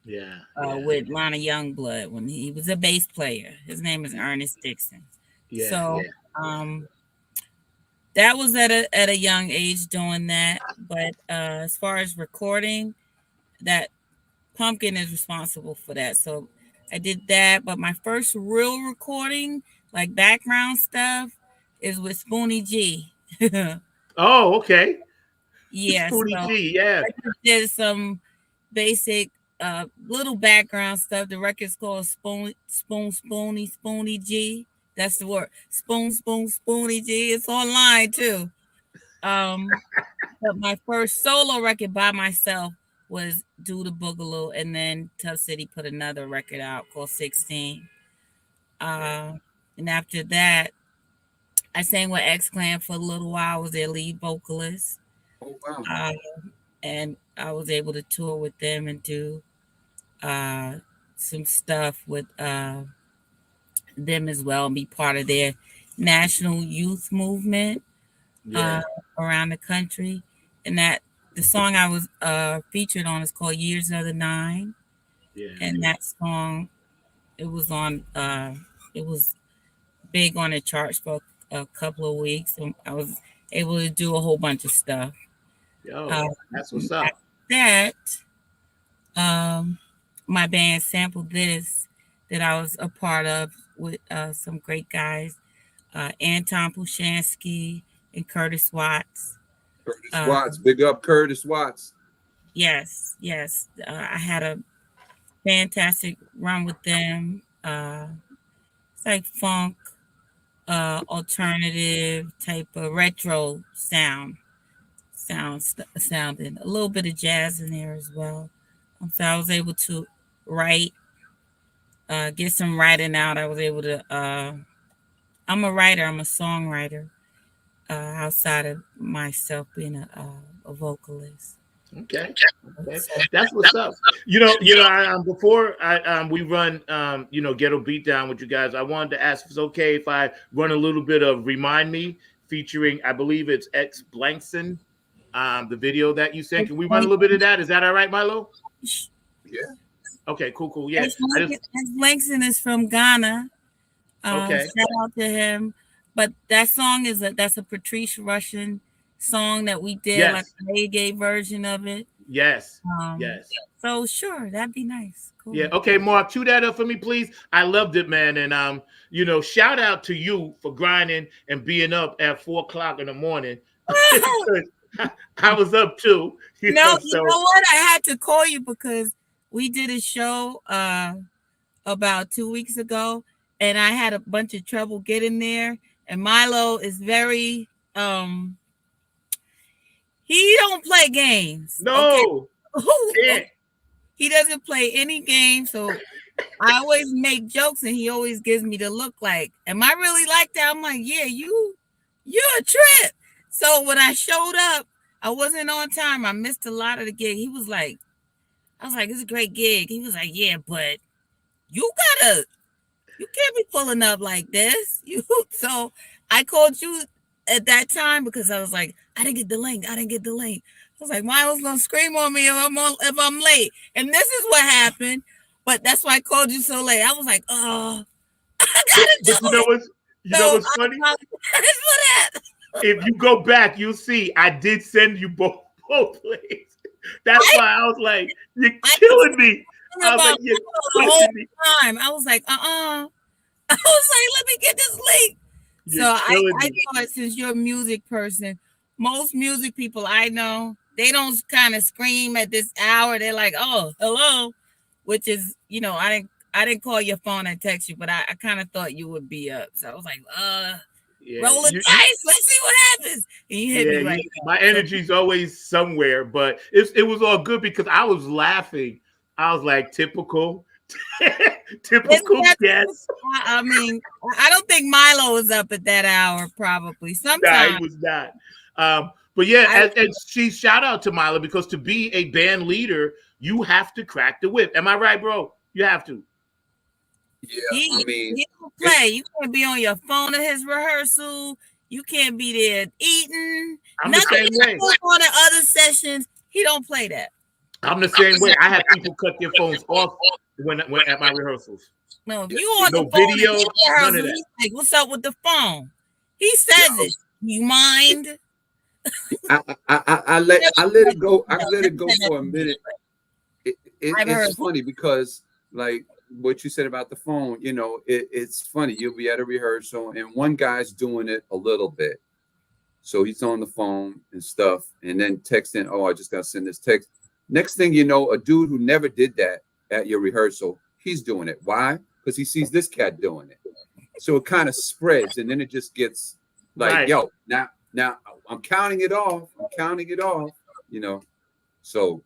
Yeah. With Lonnie Youngblood when he was a bass player. His name is Ernest Dixon. Yeah. So that was at a young age doing that. But as far as recording, that Pumpkin is responsible for that. So I did that. But my first real recording, like background stuff, is with Spoonie G. Oh, okay. Yes. Spoonie G, yeah. I did some basic little background stuff. The record's called Spoonie G. That's the word. Spoonie G. It's online too. But my first solo record by myself was Do the Boogaloo, and then Tough City put another record out called 16. And after that, I sang with X Clan for a little while. I was their lead vocalist. Oh wow. And I was able to tour with them and do some stuff with them as well and be part of their national youth movement around the country. And that the song I was featured on is called Years of the Nine. Yeah. And that song, it was big on the charts for a couple of weeks. And I was able to do a whole bunch of stuff. Yo, that's what's up. That my band Sampled This that I was a part of with some great guys, Anton Pushansky and Curtis Watts. Curtis Watts, big up Curtis Watts. Yes. I had a fantastic run with them. It's like funk, alternative type of retro sounding, a little bit of jazz in there as well. So I was able to write, get some writing out. I was able to. I'm a writer. I'm a songwriter. Outside of myself being a vocalist. Okay, that's what's up. Before we run, Ghetto Beatdown with you guys, I wanted to ask if it's okay if I run a little bit of Remind Me featuring, I believe it's X Blankson, the video that you sent. Can we run a little bit of that? Is that all right, Milo? Yeah. Okay, cool. Yeah. X Blankson is from Ghana. Okay. Shout out to him. But that song that's a Patrice Rushen song that we did, like a reggae version of it. Yes. So sure, that'd be nice. Cool. Yeah. Okay, Mark, cue that up for me, please. I loved it, man. And shout out to you for grinding and being up at 4:00 in the morning. I was up too. You know what? I had to call you because we did a show about 2 weeks ago, and I had a bunch of trouble getting there. And Milo is very he don't play games. No. Okay? He doesn't play any games. So I always make jokes and he always gives me the look like, am I really like that? I'm like, yeah, you're a trip. So when I showed up, I wasn't on time. I missed a lot of the gig. I was like, it's a great gig. He was like, yeah, but you can't be pulling up like this. So I called you at that time because I was like, I didn't get the link. I was like, Milo's gonna scream on me if I'm late. And this is what happened. But that's why I called you so late. I was like, oh, I gotta do it. You know what's funny? If you go back, you'll see I did send you both plays. That's why I was like, you're killing me. I was like, you're killing me. I was like, I was like, let me get this link. So I thought, since you're a music person, most music people I know, they don't kind of scream at this hour. They're like, oh, hello. which is, you know, I didn't call your phone and text you, but I kind of thought you would be up. So I was like, roll the dice. Let's see what happens. And you hit me right. My energy's always somewhere, but it was all good because I was laughing. I was like, typical. Typical guess. I mean, I don't think Milo was up at that hour, probably. Sometimes. Nah, he was not. But yeah, and she shout out to Milo because to be a band leader, you have to crack the whip. Am I right, bro? You have to. Yeah, I mean, he don't play. You can't be on your phone at his rehearsal. You can't be there eating. I'm the same way. On the other sessions, he don't play that. I'm the same way. I have people cut their phones off when at my rehearsals. No, if you on no the phone video, none of that. He's like, "What's up with the phone?" He says it. You mind? I let it go. I let it go for a minute. It's funny because, like what you said about the phone, you know, it's funny. You'll be at a rehearsal and one guy's doing it a little bit, so he's on the phone and stuff, and then texting. Oh, I just got to send this text. Next thing you know, a dude who never did that at your rehearsal, he's doing it. Why? Because he sees this cat doing it. So it kind of spreads, and then it just gets like, yo, now I'm counting it off. You know. So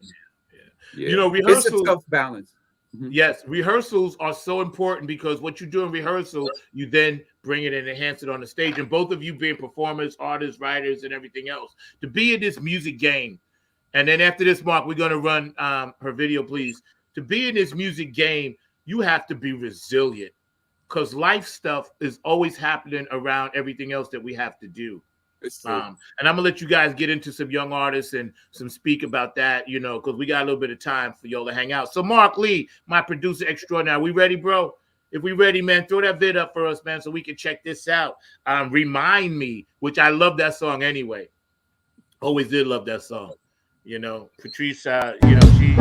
yeah. You know, rehearsals, it's a tough balance. Mm-hmm. Yes, rehearsals are so important because what you do in rehearsal, you then bring it and enhance it on the stage. And both of you being performers, artists, writers, and everything else, to be in this music game. And then after this, Mark, we're going to run her video, please. To be in this music game, you have to be resilient because life stuff is always happening around everything else that we have to do. And I'm gonna let you guys get into some young artists and some speak about that, you know, because we got a little bit of time for y'all to hang out. So Mark Lee, my producer extraordinaire, we ready, bro? If we ready, man, throw that vid up for us, man, so we can check this out. Remind Me, which I love that song anyway. Always did love that song. You know, Patrice, you know, she.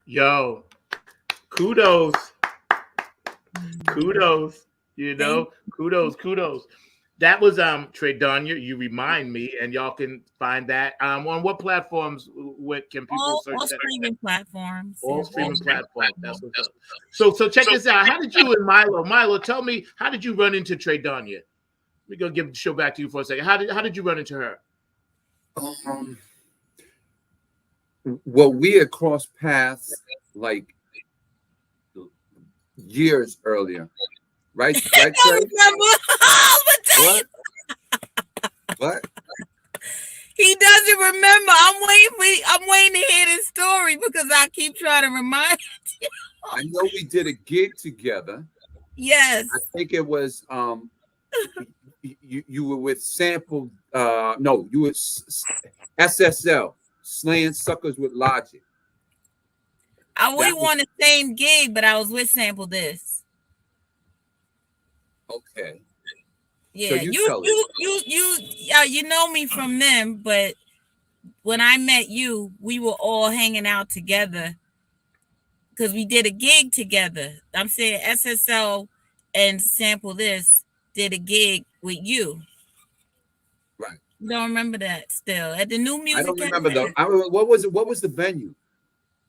Yo, kudos, you know, kudos. That was TRAEDONA. You remind me, and y'all can find that on what platforms? What can people search all that? streaming platforms. All Yeah. streaming platforms. That's what's up. So check this out. How did you and Milo? Tell me, how did you run into TRAEDONA? We're gonna give the show back to you for a second. How did you run into her? Well, we had crossed paths like years earlier, right? Right, Trey? What? What? He doesn't remember. I'm waiting to hear this story because I keep trying to remind you. I know we did a gig together. Yes. I think it was you were with Sample. No, you were SSL, Slaying Suckers with Logic. We were on the same gig, but I was with Sample This. Okay. Yeah, So you know me from them, but when I met you, we were all hanging out together because we did a gig together. I'm saying SSL and Sample This did a gig with you. Right. You don't remember that still at the New Music I don't remember Cafe. though. I remember, what was it? What was the venue?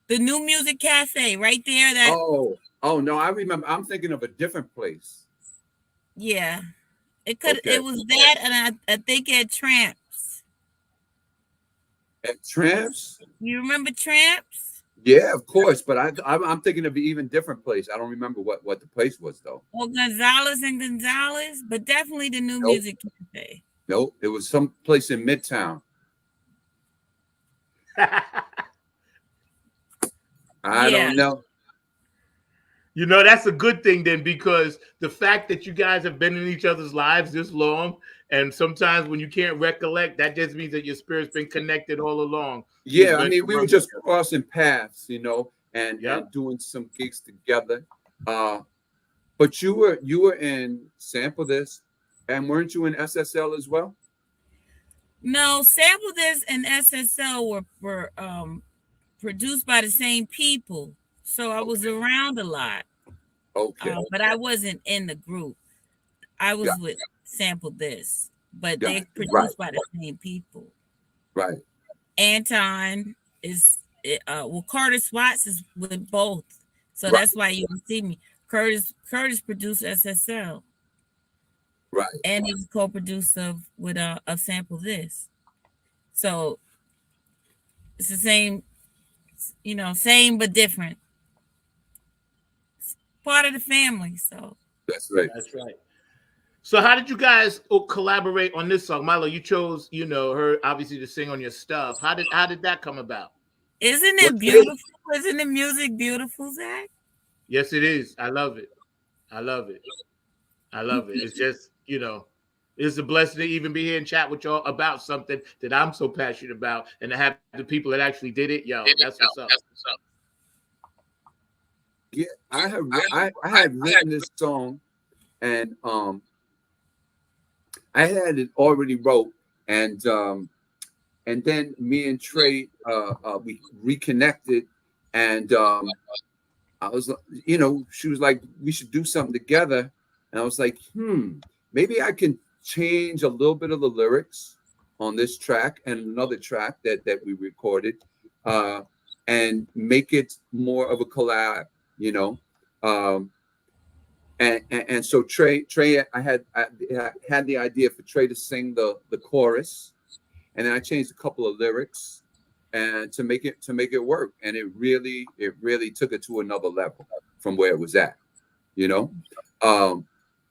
The New Music Cafe right there. Oh no, I remember. I'm thinking of a different place. Yeah. It Okay. was that, and I think at Tramps. At Tramps? You remember Tramps? Yeah, of course. But I'm thinking of an even different place. I don't remember what the place was though. Or Gonzalez and Gonzalez, but definitely the New Music Cafe. Nope, it was some place in Midtown. I don't know. You know, that's a good thing then, because the fact that you guys have been in each other's lives this long, and sometimes when you can't recollect, that just means that your spirit's been connected all along. Yeah, I mean, we were just crossing paths, you know, and doing some gigs together. But you were in Sample This, and weren't you in SSL as well? No, Sample This and SSL were produced by the same people. So I was around a lot. Okay. But I wasn't in the group. I was with Sample This, but they produced by the same people. Right. Anton is Curtis Watts is with both. So that's why you can see me. Curtis produced SSL. Right. And he's co-producer with of Sample This. So it's the same, same but different. Part of the family, so that's right. That's right. So how did you guys collaborate on this song? Milo, you chose, her obviously to sing on your stuff. How did that come about? Isn't it beautiful? Isn't the music beautiful, Zach? Yes, it is. I love it. I love it. I love it. It's just, it's a blessing to even be here and chat with y'all about something that I'm so passionate about, and to have the people that actually did it. That's what's up. Yeah, I had written this song, and I had it already wrote, and then me and Trey we reconnected, and I was, she was like, we should do something together, and I was like, maybe I can change a little bit of the lyrics on this track and another track that we recorded, and make it more of a collab. And so Trey, I had the idea for Trey to sing the chorus, and then I changed a couple of lyrics and to make it work, and it really took it to another level from where it was at, because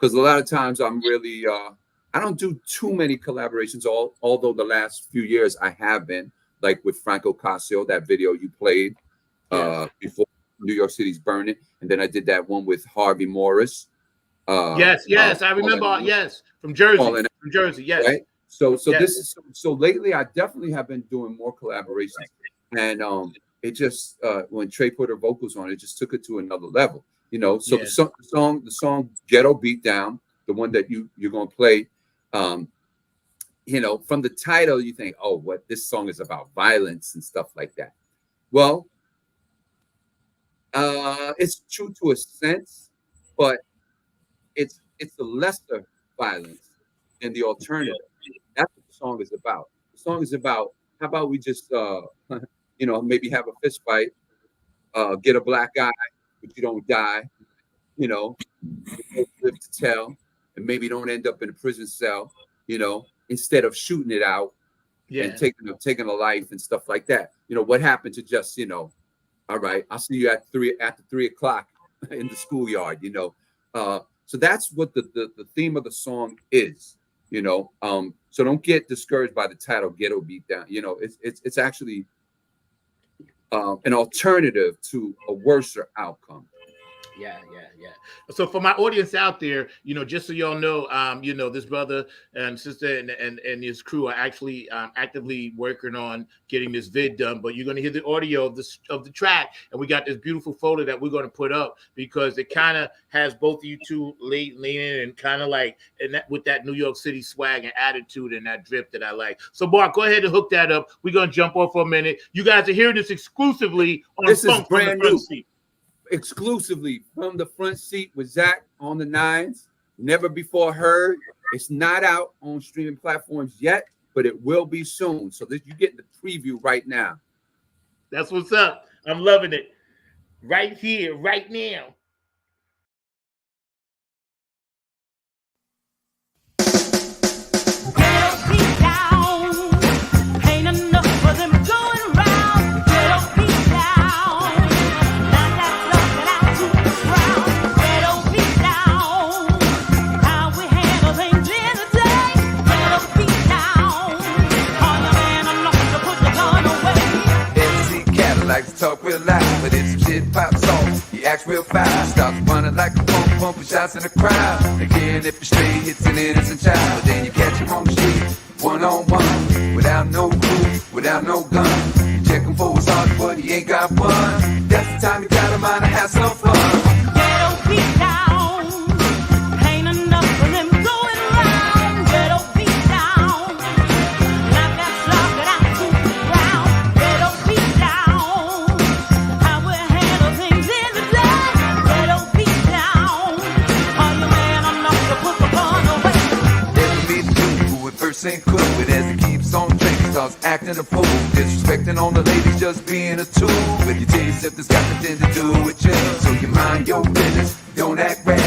a lot of times I'm really I don't do too many collaborations, although the last few years I have been, like with Franco Casio, that video you played before New York City's Burning, and then I did that one with Harvey Morris. Yes, I remember. Yes, from Jersey. Yes. Right? So this is so lately I definitely have been doing more collaborations, and it just when Trey put her vocals on, it just took it to another level. So the song Ghetto Beat Down, the one that you're gonna play, from the title you think, oh, what, this song is about violence and stuff like that. Well, it's true to a sense, but it's a lesser violence. and the alternative. That's what the song is about. The song is about, how about we just, maybe have a fist fight, get a black eye, but you don't die, you live to tell, and maybe don't end up in a prison cell, instead of shooting it out and taking a life and stuff like that. What happened to just, all right, I'll see you after 3 o'clock in the schoolyard, So that's what the theme of the song is, So don't get discouraged by the title, Ghetto Beat Down. It's actually an alternative to a worse outcome. Yeah. So for my audience out there, just so y'all know, this brother and sister and his crew are actually actively working on getting this vid done. But you're going to hear the audio of the track, and we got this beautiful photo that we're going to put up because it kind of has both of you two leaning and kind of like with that New York City swag and attitude and that drip that I like. So, Bart, go ahead and hook that up. We're going to jump off for a minute. You guys are hearing this exclusively on This Funk is brand from the new. Seat. Exclusively from the front seat with Zach on the 9s. Never before heard. It's not out on streaming platforms yet, but it will be soon. So you get the preview right now. That's what's up. I'm loving it. Right here, right now. Likes to talk real loud, but if some shit pops off, he acts real foul. Starts running like a pump, pumping shots in the crowd. Again, if you straight, hits an innocent child. But then you catch him on the street, one-on-one, without no crew, without no gun. You check him for his heart, but he ain't got one. That's the time you gotta mind to have some fun. Ghetto beat down, ain't enough for them going around. Ghetto beat down, like that slug that I took the ground. Ghetto beat down, how we handle things in the day. Ghetto beat down, are you man enough to put the gun away? There's a beat dude who at first ain't cool, but as he keeps on drinking, starts acting a fool, disrespecting on the ladies, just being a tool. But you tell yourself there's got nothing to do with you, so you mind your business, don't act bad.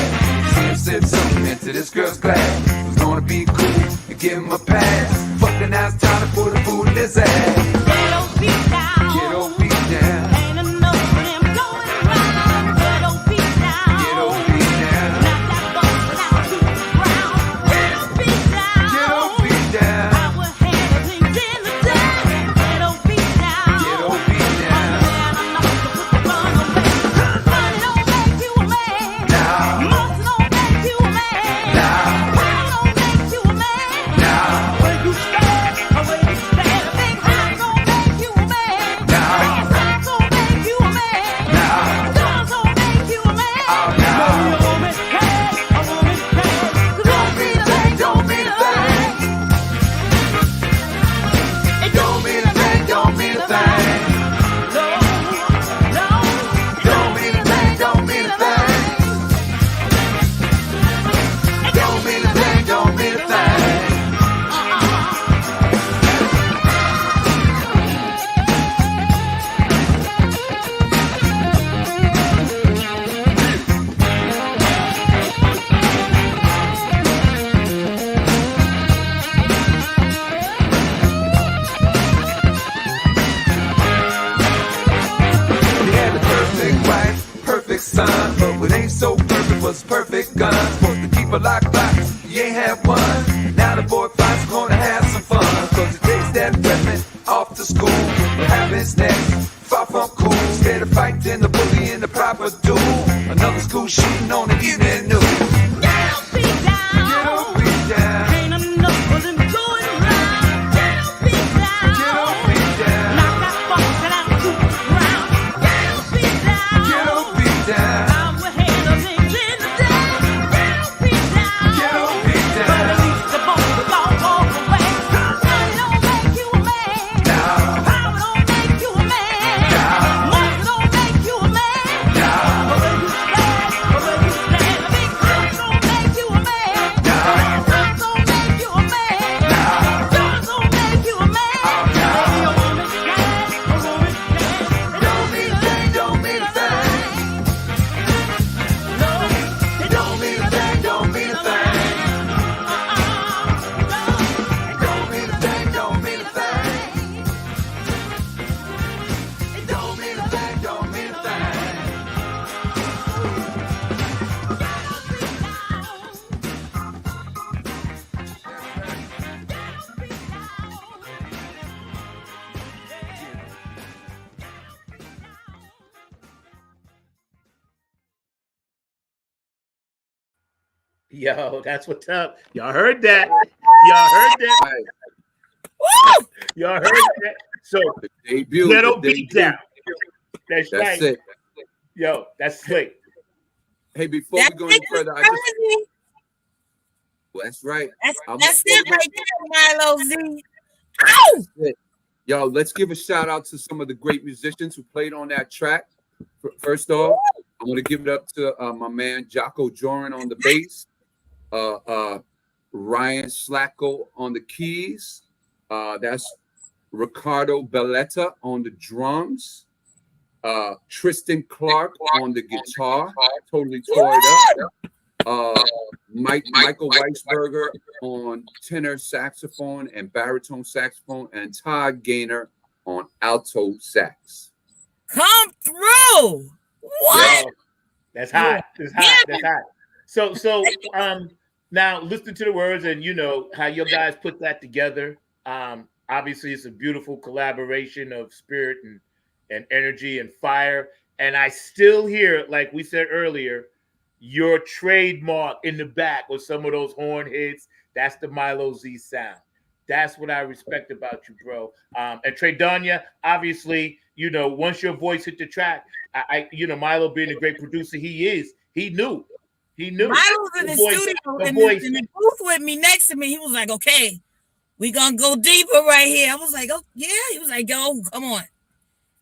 See him sip something into this girl's glass, who's gonna be cool and give him a pass. Fuck the now it's time to put a food in his ass. Ghetto beat down, ghetto beat down. Ain't enough for them going around. Ghetto beat down, ghetto beat down. Knock that box without to the ground. Ghetto beat down, ghetto beat down. How we handle things in the day. Ghetto beat down, ghetto beat down. Man, I'm not to put the gun away. Money don't make you a man. Nah. Muscle don't make you a man. Nah. Power don't make you a man. Nah. When you stand, away you stand. A big house don't make you a man. Nah. Big socks don't make you a man. Nah. Guns don't make you a man. Oh, no. A woman's cash, a woman's cash. 'Cause don't be the thing, don't be the thing. It don't be the thing, don't be the thing. No, no. Don't be the thing, don't be the thing. It don't be the thing, don't be the thing. He had a perfect wife, perfect son, but what ain't so perfect was perfect gun. Supposed to keep a lockbox, he ain't had one. Now the boy finds gonna have some fun, 'cause he takes that weapon off to school. What happens next? Far from cool, instead of fighting the bully in the proper duel. Another school shooting on the evening news. Ghetto beat down, ghetto beat down. Ain't enough for them going around. Ghetto beat down, ghetto beat down. Knock that box out to the ground. Ghetto beat down, ghetto beat down. How we handle things in the day. Ghetto beat down, ghetto beat down. But at least Yo, that's what's up. Y'all heard that? Y'all heard that? Right. Y'all heard that? So The debut. ghetto the beat debut. down. That's right. it. Yo, that's slick. Hey, before That's we go any further, I just crazy. well, that's right. That's it right there, Milo Z. Ow! Yo, let's give a shout out to some of the great musicians who played on that track. First off, I want to give it up to my man Jocko Joran on the bass, Ryan Slacko on the keys. That's Ricardo Belletta on the drums. Tristan Clark on the guitar, totally tore it up. Michael Weisberger on tenor saxophone and baritone saxophone, and Todd Gaynor on alto sax. Come through. What? Yo, that's hot. That's hot. That's hot. So now listen to the words, and you know how your guys put that together. Obviously, it's a beautiful collaboration of spirit and energy and fire. And I still hear, like we said earlier, your trademark in the back with some of those horn hits. That's the Milo Z sound. That's what I respect about you, bro. And TRAEDONA, obviously, you know, once your voice hit the track, you know, Milo being a great producer he knew. Milo's in the studio in the booth with me next to me. He was like, okay, we gonna go deeper right here. I was like, oh yeah. He was like, go, come on.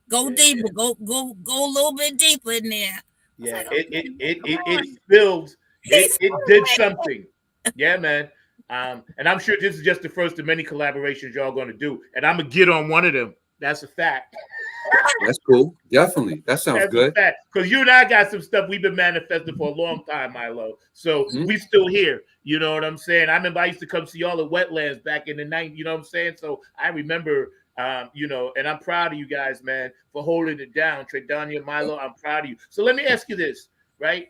Go deeper. Go a little bit deeper in there. Yeah, like, okay, it spilled. It did something. Yeah, man. And I'm sure this is just the first of many collaborations y'all going to do. And I'm going to get on one of them. That's a fact. That's cool. Definitely. That sounds good. Because you and I got some stuff we've been manifesting for a long time, Milo. So we still here. You know what I'm saying? I remember I used to come see y'all at Wetlands back in the 90s. You know what I'm saying? So I remember, you know, and I'm proud of you guys, man, for holding it down. TRAEDONA, Milo, I'm proud of you. So let me ask you this, right?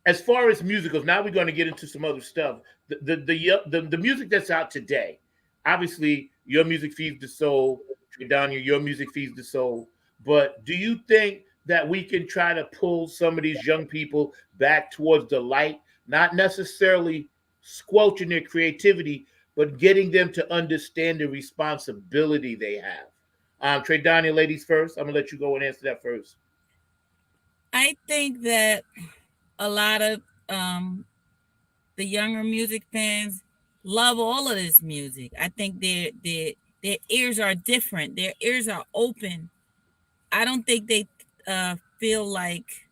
As far as musicals, now we're going to get into some other stuff. The music that's out today, obviously, your music feeds the soul. TRAEDONA, your music feeds the soul. But do you think that we can try to pull some of these young people back towards the light, not necessarily squelching their creativity, but getting them to understand the responsibility they have? TRAEDONA, ladies first. I'm going to let you go and answer that first. I think that a lot of the younger music fans love all of this music. I think their ears are different. Their ears are open. I don't think they feel like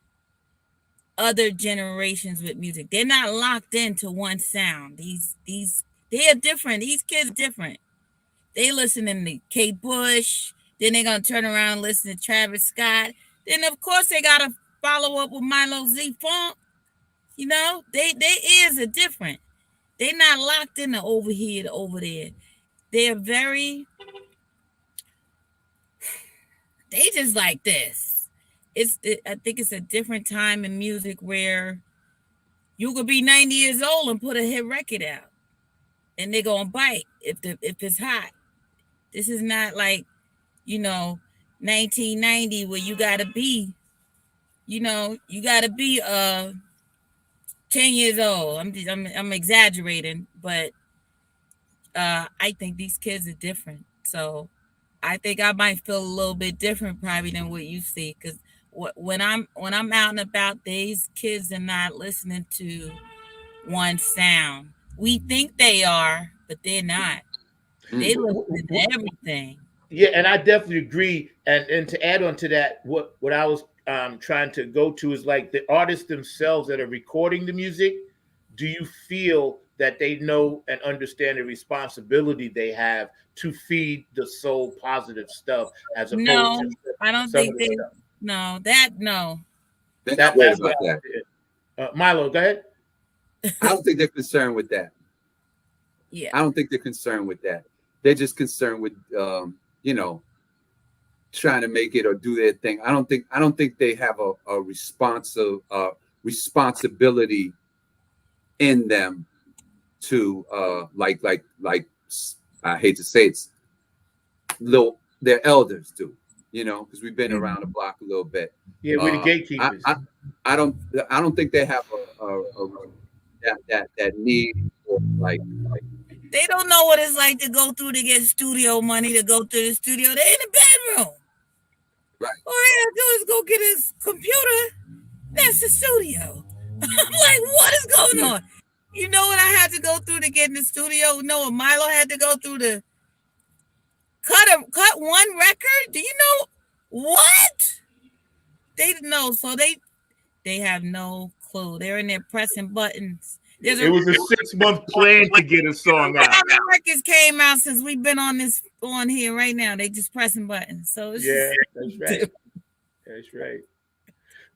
other generations with music. They're not locked into one sound. They are different. These kids are different. They listening to Kate Bush. Then they're gonna turn around and listen to Travis Scott. Then of course they gotta follow up with Milo Z Funk. You know, their ears are different. They're not locked in the over here to over there. They're they just like this. I think it's a different time in music where you could be 90 years old and put a hit record out, and they're gonna bite if it's hot. This is not like, you know, 1990 where you gotta be, you know, 10 years old. I'm exaggerating, but I think these kids are different. So I think I might feel a little bit different probably than what you see, because when I'm out and about, these kids are not listening to one sound. We think they are, but they're not. They listen to everything. Yeah, and I definitely agree. And to add on to that, what I was trying to go to is like the artists themselves that are recording the music. Do you feel that they know and understand the responsibility they have to feed the soul positive stuff as opposed to I don't think they stuff. No. They're not worried about that. Milo, go ahead. I don't think they're concerned with that. Yeah. I don't think they're concerned with that. They're just concerned with you know, trying to make it or do their thing. I don't think they have a responsibility in them to like I hate to say it's their elders do. you know, because we've been around the block a little bit. Yeah, we're the gatekeepers. I don't think they have that need for like. They don't know what it's like to go through to get studio money to go to the studio. They're in the bedroom. Right. All they have to do is go get his computer. That's the studio. I'm like, what is going on? You know what I had to go through to get in the studio? You know what Milo had to go through to cut one record? Do you know what? They didn't know, so they have no clue. They're in there pressing buttons. It was a 6-month plan to get a song out. Records came out since we've been on here right now. They just pressing buttons. So it's that's right. That's right.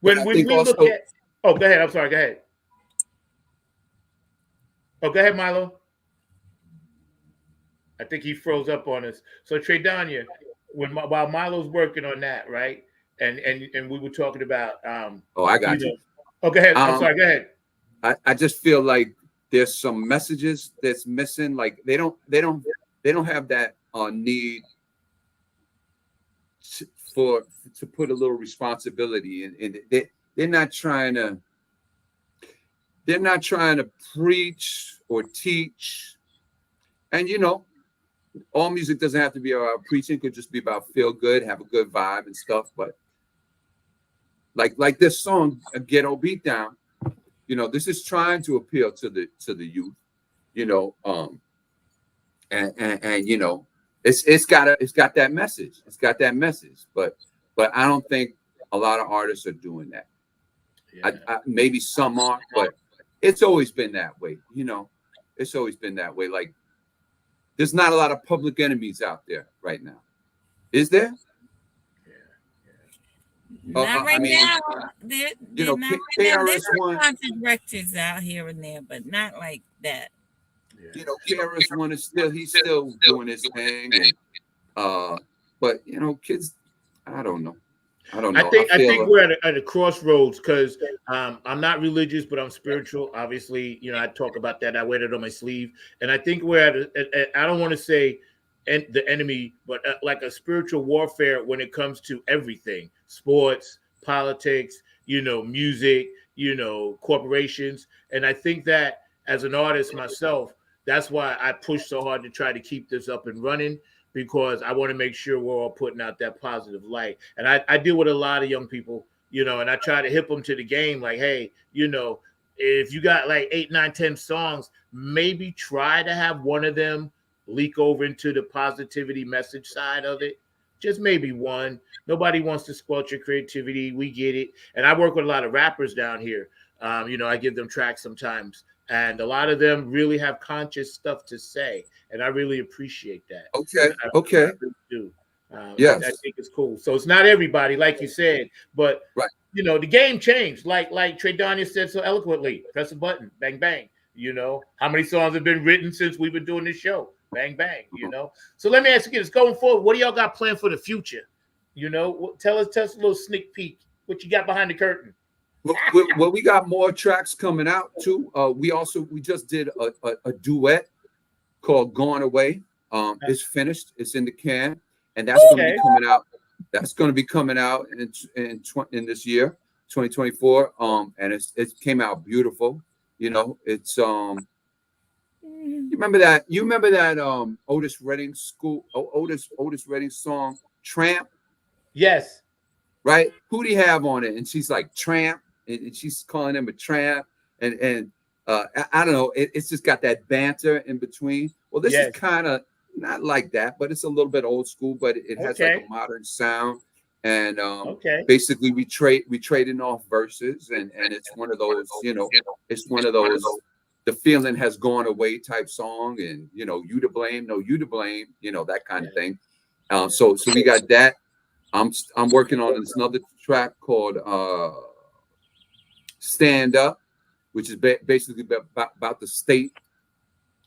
When we look at, go ahead. I'm sorry. Go ahead. Oh, go ahead, Milo. I think he froze up on us. So TRAEDONA, while Milo's working on that, right? And we were talking about. I got you. Oh, go ahead. I'm sorry. Go ahead. I just feel like there's some messages that's missing. Like they don't have that need to put a little responsibility in. They're not trying to preach or teach. And you know, all music doesn't have to be about preaching. It could just be about feel good, have a good vibe and stuff. But like this song, A Ghetto Beatdown. You know, this is trying to appeal to the youth, you know, and you know, it's got that message. It's got that message, but I don't think a lot of artists are doing that. Yeah. Maybe some are, but it's always been that way. You know, it's always been that way. Like, there's not a lot of Public Enemies out there right now, is there? Not right now. You know, KRS-One records out here and there, but not like that. You know, KRS-One is still doing his thing, and, but you know, kids, I don't know. I think we're at a crossroads because I'm not religious, but I'm spiritual. Obviously, you know, I talk about that. I wear it on my sleeve, and I think we're at I don't want to say the enemy, but like a spiritual warfare when it comes to everything: sports, politics, you know, music, you know, corporations. And I think that as an artist myself, that's why I push so hard to try to keep this up and running, because I want to make sure we're all putting out that positive light. And I deal with a lot of young people, you know, and I try to hip them to the game. Like, hey, you know, if you got like 8, 9, 10 songs, maybe try to have one of them leak over into the positivity message side of it. Just maybe one. Nobody wants to squelch your creativity. We get it. And I work with a lot of rappers down here. You know, I give them tracks sometimes. And a lot of them really have conscious stuff to say. And I really appreciate that. Okay. I really do. Yes. I think it's cool. So it's not everybody, like you said, but right. You know, the game changed. Like TRAEDONA said so eloquently. Press a button, bang, bang. You know, how many songs have been written since we've been doing this show? Bang, bang, you know. So let me ask you this, going forward, what do y'all got planned for the future? You know, tell us a little sneak peek. What you got behind the curtain? Well, we got more tracks coming out too. We just did a duet called "Gone Away." It's finished. It's in the can, and that's going to be coming out. That's going to be coming out in this year, 2024. And it came out beautiful. You know, it's You remember that Otis Redding Otis Redding song "Tramp"? Yes. Right? Who do you have on it? And she's like "Tramp," and she's calling him a tramp. And I don't know. It's just got that banter in between. Well, this is kind of not like that, but it's a little bit old school. But it has like a modern sound. And basically, we trading off verses, and it's one of those. You know, it's one of those. The feeling has gone away type song, and you know, you to blame, no, you to blame, you know, that kind of thing. So we got that. I'm working on this another track called "Stand Up," which is basically about the state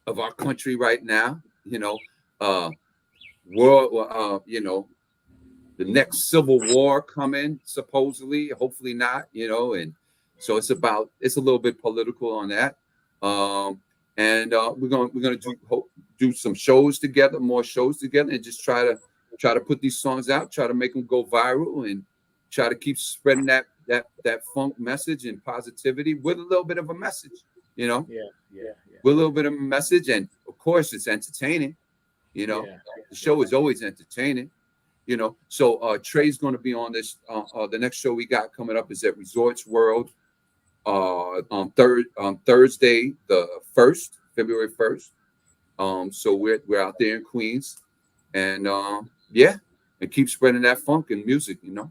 of our country right now. You know, world. You know, the next civil war coming, supposedly, hopefully not. You know, and so it's a little bit political on that. And we're gonna do some shows together, more shows together, and just try to try to put these songs out, try to make them go viral, and try to keep spreading that funk message and positivity with a little bit of a message, you know. Yeah. With a little bit of a message, and of course it's entertaining, you know. The show is always entertaining, you know. So Trey's going to be on this. The next show we got coming up is at Resorts World on Thursday, the 1st, February 1st. So we're out there in Queens, and and keep spreading that funk and music, you know.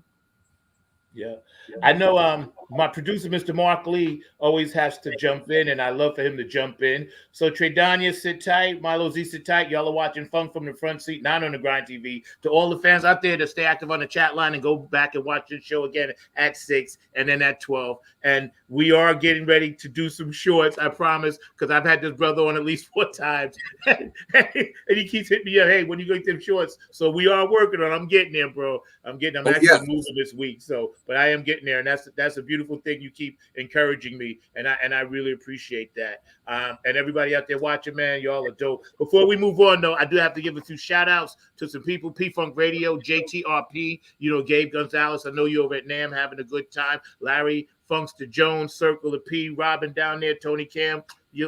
Yeah. I know my producer, Mr. Mark Lee, always has to jump in, and I love for him to jump in. So TRAEDONA, sit tight. MILO Z, sit tight. Y'all are watching Funk from the Front Seat, 9 on the Grind TV. To all the fans out there, to stay active on the chat line and go back and watch the show again at 6 and then at 12. And we are getting ready to do some shorts, I promise, because I've had this brother on at least 4 times. And he keeps hitting me up, hey, when you going to get them shorts? So we are working on it. I'm getting there, bro. I'm actually moving this week. So, but I am getting there, and that's a beautiful thing. You keep encouraging me, and I really appreciate that. And everybody out there watching, man, y'all are dope. Before we move on, though, I do have to give a few shout outs to some people. P-Funk Radio, JTRP, you know, Gabe Gonzalez. I know you're over at NAM having a good time. Larry Funkster Jones, Circle of P, Robin down there, Tony Cam.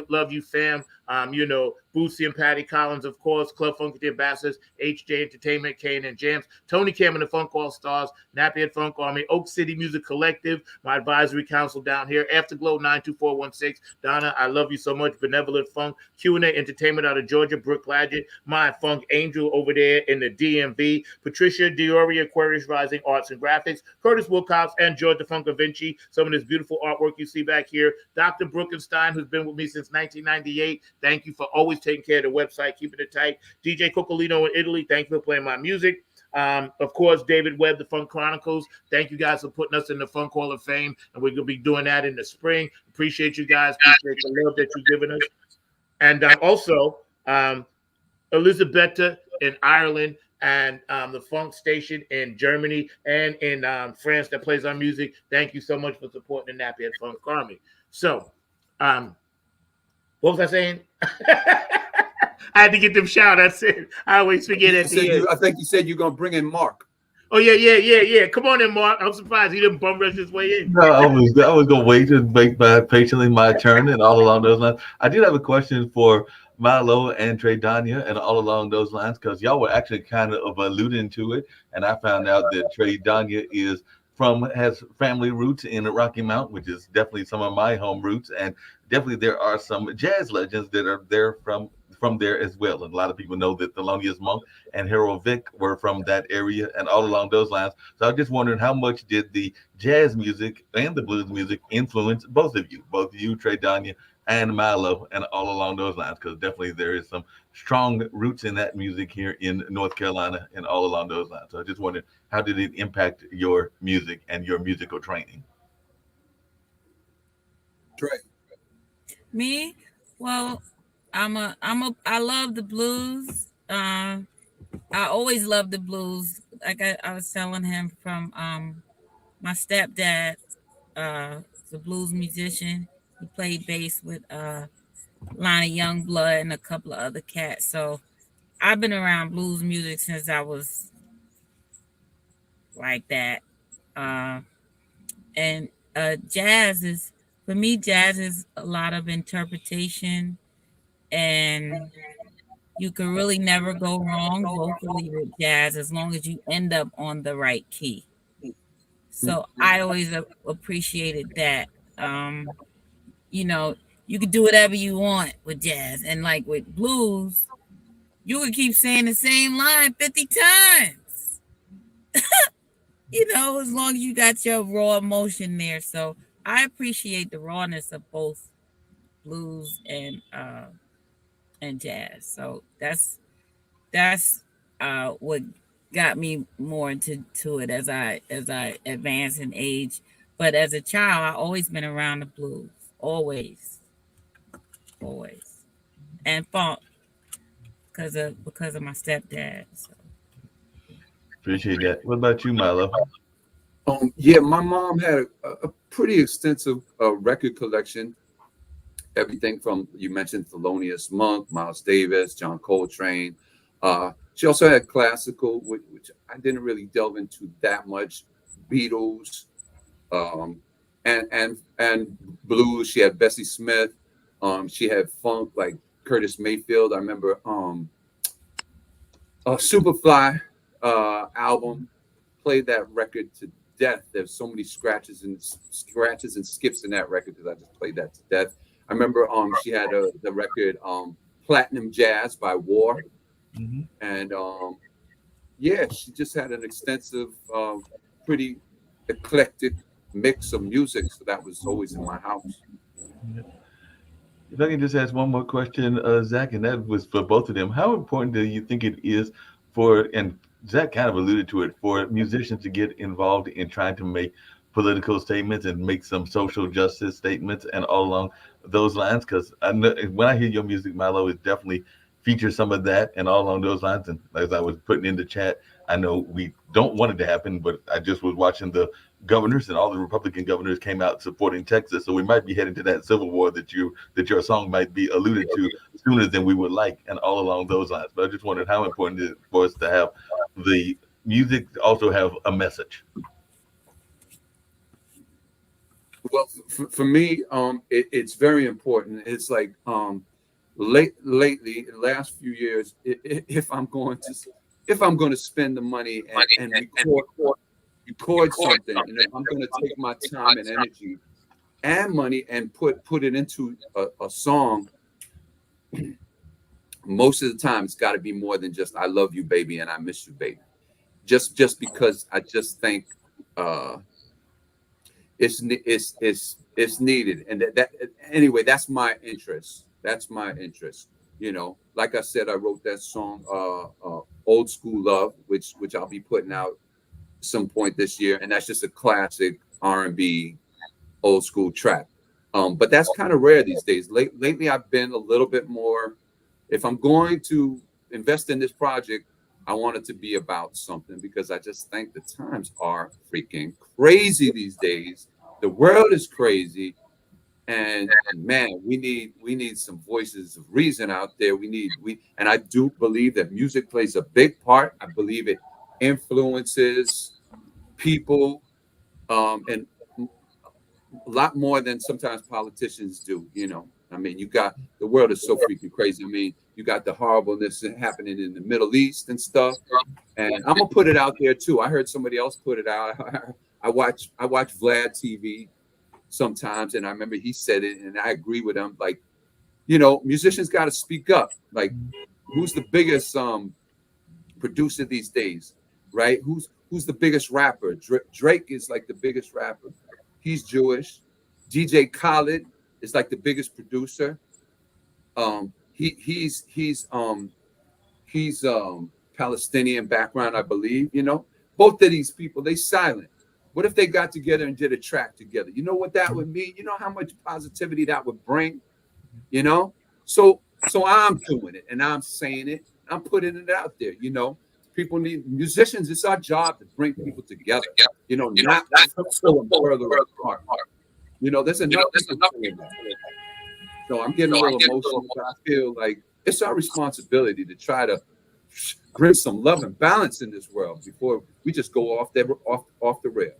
Love you, fam. You know, Boosie and Patty Collins, of course, Club Funk the Ambassadors, HJ Entertainment, Kane and Jams, Tony Cam and the Funk All Stars, Nappyhead Funk Army, Oak City Music Collective, my advisory council down here, Afterglow 92416. Donna, I love you so much. Benevolent Funk, Q&A Entertainment out of Georgia, Brooke Ladgett, my Funk Angel over there in the DMV, Patricia Dioria, Aquarius Rising Arts and Graphics, Curtis Wilcox, and George DeFunco Vinci. Some of this beautiful artwork you see back here. Dr. Brookenstein, who's been with me since 1998. Thank you for always taking care of the website, keeping it tight. DJ Coccolino in Italy, thank you for playing my music. Of course, David Webb, the Funk Chronicles. Thank you guys for putting us in the Funk Hall of Fame, and we're going to be doing that in the spring. Appreciate you guys. Appreciate the love that you've given us. And also, Elisabetta in Ireland, and the Funk Station in Germany and in France that plays our music. Thank you so much for supporting the Nappyhead Funk Army. So, what was I saying? I had to get them shout outs in. I always forget at the end. I think you said you're going to bring in Mark. Oh, yeah. Come on in, Mark. I'm surprised he didn't bum rush his way in. No, I was going to wait to make patiently my turn and all along those lines. I did have a question for MILO and TRAEDONA and all along those lines, because y'all were actually kind of alluding to it. And I found out that TRAEDONA has family roots in the Rocky Mountain, which is definitely some of my home roots. And definitely there are some jazz legends that are there from there as well. And a lot of people know that Thelonious Monk and Harold Vick were from that area and all along those lines. So I'm just wondering, how much did the jazz music and the blues music influence both of you, TRAEDONA and MILO, and all along those lines? Because definitely there is some strong roots in that music here in North Carolina and all along those lines. So I just wondered, how did it impact your music and your musical training? Trey. Me? Well, I love the blues. I always loved the blues. Like I was telling him, from my stepdad, is a blues musician. He played bass with Lonnie Youngblood and a couple of other cats. So I've been around blues music since I was like that. And jazz is, for me, jazz is a lot of interpretation, and you can really never go wrong vocally with jazz as long as you end up on the right key. So I always appreciated that. You know, you can do whatever you want with jazz, and like with blues, you would keep saying the same line 50 times. You know, as long as you got your raw emotion there. So I appreciate the rawness of both blues and jazz. So that's what got me more into it as I advance in age. But as a child, I've always been around the blues. Always. And funk because of my stepdad. So. Appreciate that. What about you, MILO? Yeah, my mom had a pretty extensive record collection. Everything from, you mentioned Thelonious Monk, Miles Davis, John Coltrane. She also had classical, which I didn't really delve into that much. Beatles, um, and blues. She had Bessie Smith. She had funk like Curtis Mayfield. I remember Superfly album. Played that record to death. There's so many scratches and skips in that record because I just played that to death. I remember she had the record Platinum Jazz by War, and yeah, she just had an extensive, pretty eclectic mix of music. So that was always in my house. If I can just ask one more question, Zach, and that was for both of them. How important do you think it is for, and Zach kind of alluded to it, for musicians to get involved in trying to make political statements and make some social justice statements and all along those lines? Because I know when I hear your music, Milo, it definitely features some of that and all along those lines. And as I was putting in the chat, I know we don't want it to happen, but I just was watching the governors and all the Republican governors came out supporting Texas. So we might be heading to that civil war that your song might be alluded to sooner than we would like and all along those lines. But I just wondered how important it is for us to have the music also have a message. Well, for me, it's very important. It's like lately, in the last few years, if I'm going to spend the money and record something, and if I'm going to take my time and energy and money and put it into a song, most of the time it's got to be more than just "I love you, baby," and "I miss you, baby." Just because I just think it's needed, and that anyway. That's my interest. That's my interest. Like I said, I wrote that song, "Old School Love," which I'll be putting out some point this year, and that's just a classic R&B old school track. But that's kind of rare these days. Lately, I've been a little bit more. If I'm going to invest in this project, I want it to be about something because I just think the times are freaking crazy these days. The world is crazy, and man, we need some voices of reason out there. And I do believe that music plays a big part. I believe it influences people, and a lot more than sometimes politicians do. I mean, the world is so freaking crazy. I mean, you got the horribleness happening in the Middle East and stuff. And I'm gonna put it out there too. I heard somebody else put it out. I watch Vlad TV sometimes, and I remember he said it, and I agree with him. Like, musicians got to speak up. Like, who's the biggest producer these days, right? Who's the biggest rapper? Drake is like the biggest rapper. He's Jewish. DJ Khaled is like the biggest producer. He's Palestinian background, I believe. Both of these people, they silent. What if they got together and did a track together? You know what that would mean? You know how much positivity that would bring? So I'm doing it and I'm saying it. I'm putting it out there. People need musicians. It's our job to bring people together. Not pull them further apart. There's enough. So I'm getting a little emotional, but I feel like it's our responsibility to try to bring some love and balance in this world before we just go off the rails.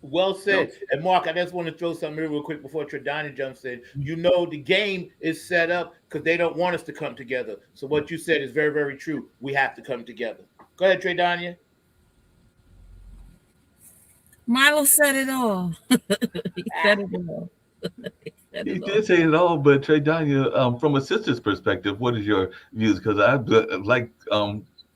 Well said. And Mark, I just want to throw something real quick before TRAEDONA jumps in. The game is set up because they don't want us to come together. So what you said is very, very true. We have to come together. Go ahead, TRAEDONA. Milo said it all. He said it all. He did say it all, but TRAEDONA, from a sister's perspective, what is your views? Because I like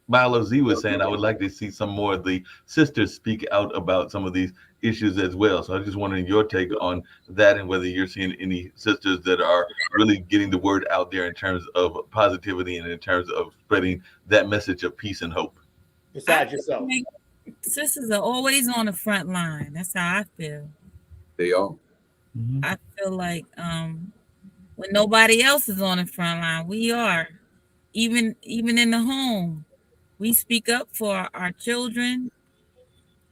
Milo Z was saying, I would like to see some more of the sisters speak out about some of these issues as well. So I just wondering your take on that and whether you're seeing any sisters that are really getting the word out there in terms of positivity and in terms of spreading that message of peace and hope. Besides yourself. Sisters are always on the front line. That's how I feel. They are. Mm-hmm. I feel like when nobody else is on the front line, we are. Even in the home, we speak up for our children.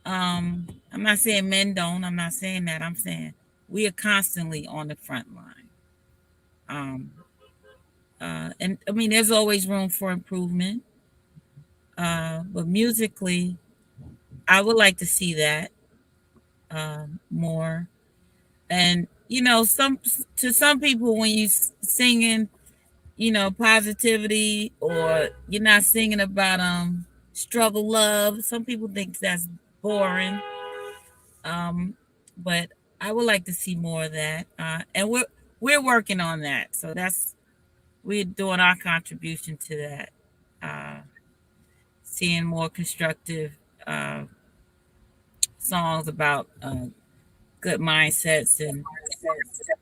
I'm not saying men don't. I'm not saying that. I'm saying we are constantly on the front line. And I mean, there's always room for improvement. But musically, I would like to see that more. And some people, when you singing, positivity, or you're not singing about struggle love, some people think that's boring. But I would like to see more of that, and we're working on that. So we're doing our contribution to that. Seeing more constructive uh, songs about good mindsets and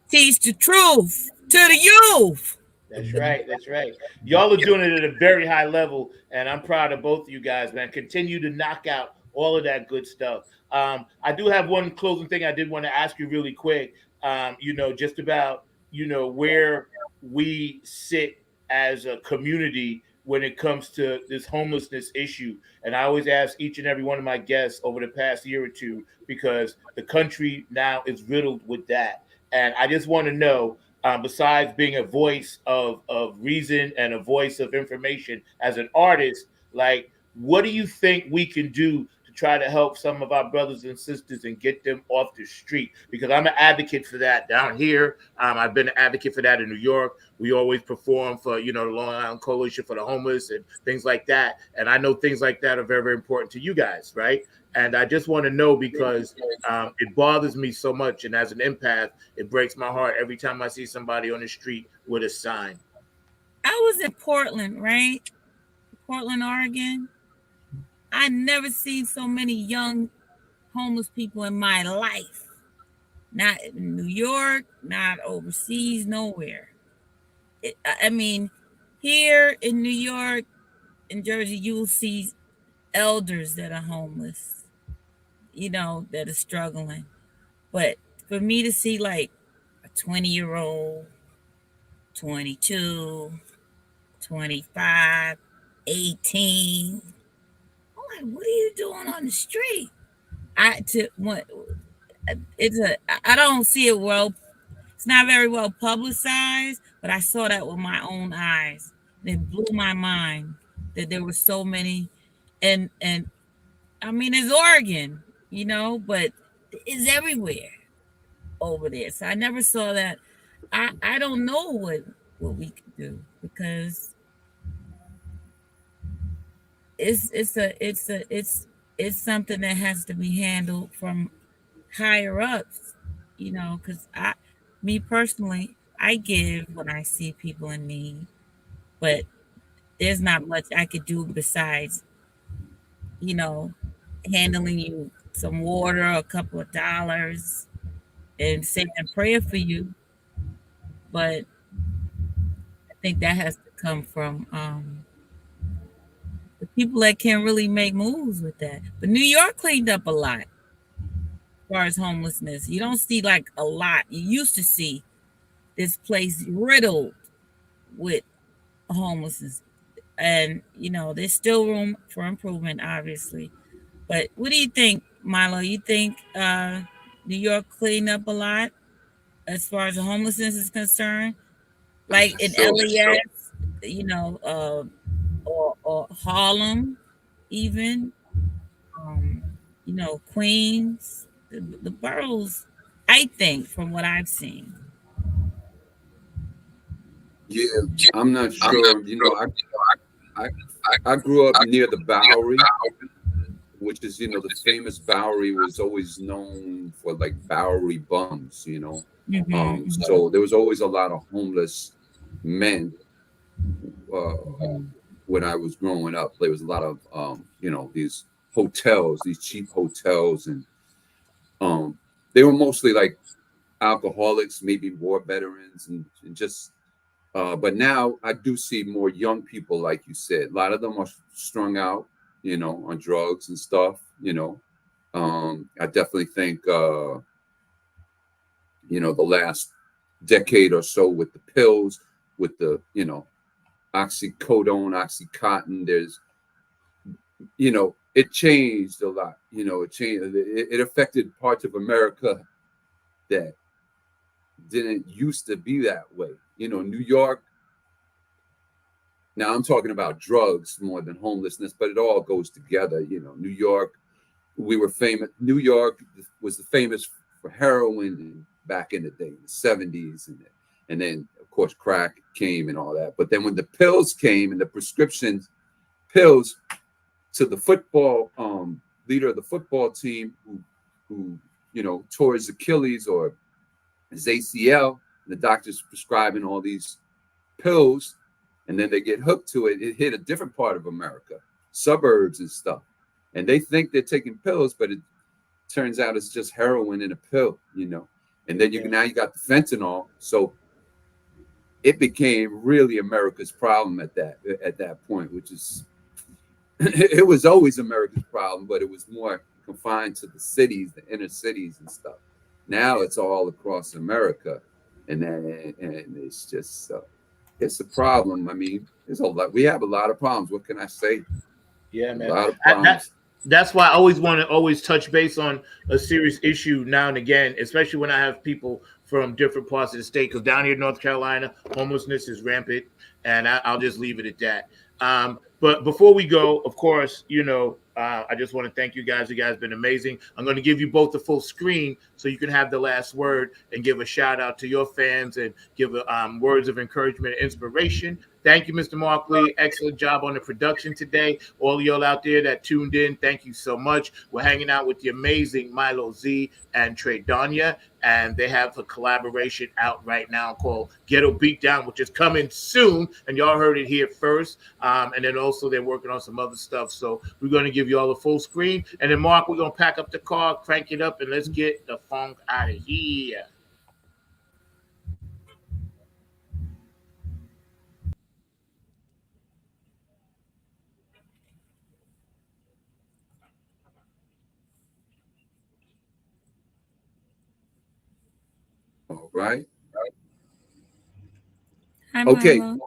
teach the truth to the youth. That's right. That's right. Y'all are doing it at a very high level, and I'm proud of both of you guys, man. Continue to knock out all of that good stuff. I do have one closing thing I did want to ask you really quick. Just about where we sit as a community when it comes to this homelessness issue. And I always ask each and every one of my guests over the past year or two, because the country now is riddled with that. And I just want to know, besides being a voice of reason and a voice of information as an artist, like, what do you think we can do to try to help some of our brothers and sisters and get them off the street? Because I'm an advocate for that down here. I've been an advocate for that in New York. We always perform for, the Long Island Coalition for the Homeless and things like that. And I know things like that are very, very important to you guys, right? And I just want to know, because it bothers me so much. And as an empath, it breaks my heart every time I see somebody on the street with a sign. I was in Portland, right? Portland, Oregon. I never seen so many young homeless people in my life. Not in New York, not overseas, nowhere. I mean, here in New York, in Jersey, you will see elders that are homeless, that are struggling. But for me to see like a 20-year-old, 22, 25, 18, I'm like, what are you doing on the street? I don't see it well. It's not very well publicized, but I saw that with my own eyes. And it blew my mind that there were so many, and I mean, it's Oregon, but it's everywhere over there. So I never saw that. I don't know what we could do, because it's something that has to be handled from higher ups, because me personally, I give when I see people in need, but there's not much I could do besides, handling you some water, a couple of dollars, and saying a prayer for you. But I think that has to come from the people that can really make moves with that. But New York cleaned up a lot as far as homelessness. You don't see like a lot. You used to see this place riddled with homelessness. And, there's still room for improvement, obviously. But what do you think, Milo? You think New York cleaned up a lot as far as the homelessness is concerned? Like in LES, or Harlem, even, Queens, the boroughs, I think, from what I've seen. Yeah, I'm not sure. I grew up near the Bowery, which is, the famous Bowery was always known for like Bowery bums, So there was always a lot of homeless men when I was growing up. There was a lot of, these hotels, these cheap hotels, and they were mostly like alcoholics, maybe war veterans, and just. But now I do see more young people, like you said. A lot of them are strung out, on drugs and stuff. I definitely think, the last decade or so with the pills, with the, oxycodone, oxycontin, there's, it changed a lot. It changed. It affected parts of America that didn't used to be that way. New York, Now I'm talking about drugs more than homelessness, but it all goes together. You know, New York, we were famous. New York was famous for heroin back in the day, in the 70s, and then of course crack came and all that. But then when the pills came and the prescription pills, to the football leader of the football team who you know tore his Achilles or his ACL, the doctor's prescribing all these pills, and then they get hooked to it. It hit a different part of America, suburbs and stuff, and they think they're taking pills, but it turns out it's just heroin in a pill, you know. And then now you got the fentanyl, so it became really America's problem at that point, which is it was always America's problem, but it was more confined to the cities, the inner cities and stuff. Now it's all across America, and it's just it's a problem. I mean, there's a lot. We have a lot of problems. What can I say? Yeah, man. A lot of problems. That's why I always want to touch base on a serious issue now and again, especially when I have people from different parts of the state. Because down here in North Carolina, homelessness is rampant, and I'll just leave it at that. But before we go, of course, you know, I just want to thank you guys. You guys have been amazing. I'm going to give you both the full screen so you can have the last word and give a shout out to your fans and give words of encouragement and inspiration. Thank you, Mr. Mark Lee. Excellent job on the production today. All of y'all out there that tuned in, thank you so much. We're hanging out with the amazing Milo Z and TRAEDONA, and they have a collaboration out right now called Ghetto Beatdown, which is coming soon, and y'all heard it here first. And then also they're working on some other stuff, so we're going to give you all the full screen. And then, Mark, we're going to pack up the car, crank it up, and let's get the funk out of here. All right. Hi, Okay. Milo.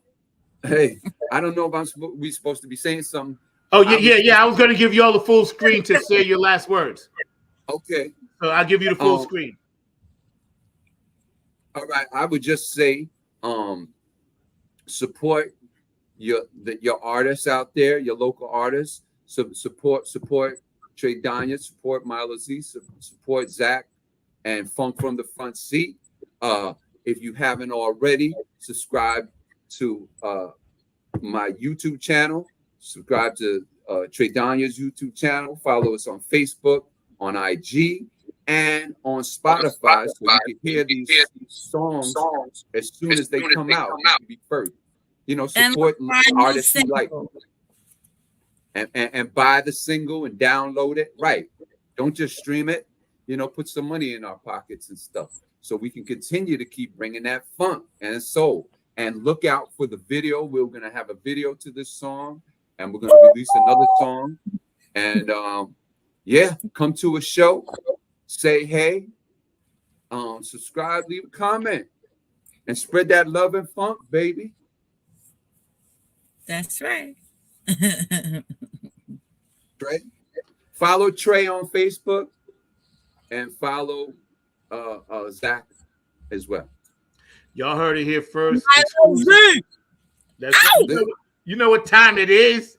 Hey, I don't know if we supposed to be saying something. Oh, yeah. I was going to give you all the full screen to say your last words. Okay. So I'll give you the full screen. All right. I would just say support your artists out there, your local artists. So support TRAEDONA, support Milo Z, support Zach and Funk from the Front Seat. If you haven't already, subscribe to my YouTube channel, subscribe to TRAEDONA's YouTube channel, follow us on Facebook, on IG, and on Spotify, so you can hear these songs as soon as they come out. You can be first. You know, support artists you like. And buy the single and download it. Right. Don't just stream it. You know, put some money in our pockets and stuff so we can continue to keep bringing that funk and soul. And look out for the video. We're going to have a video to this song, and we're going to release another song. And come to a show, say hey, subscribe, leave a comment, and spread that love and funk, baby. That's right. Trey. Follow Trey on Facebook and follow Zach as well. Y'all heard it here first. That's you know what time it is.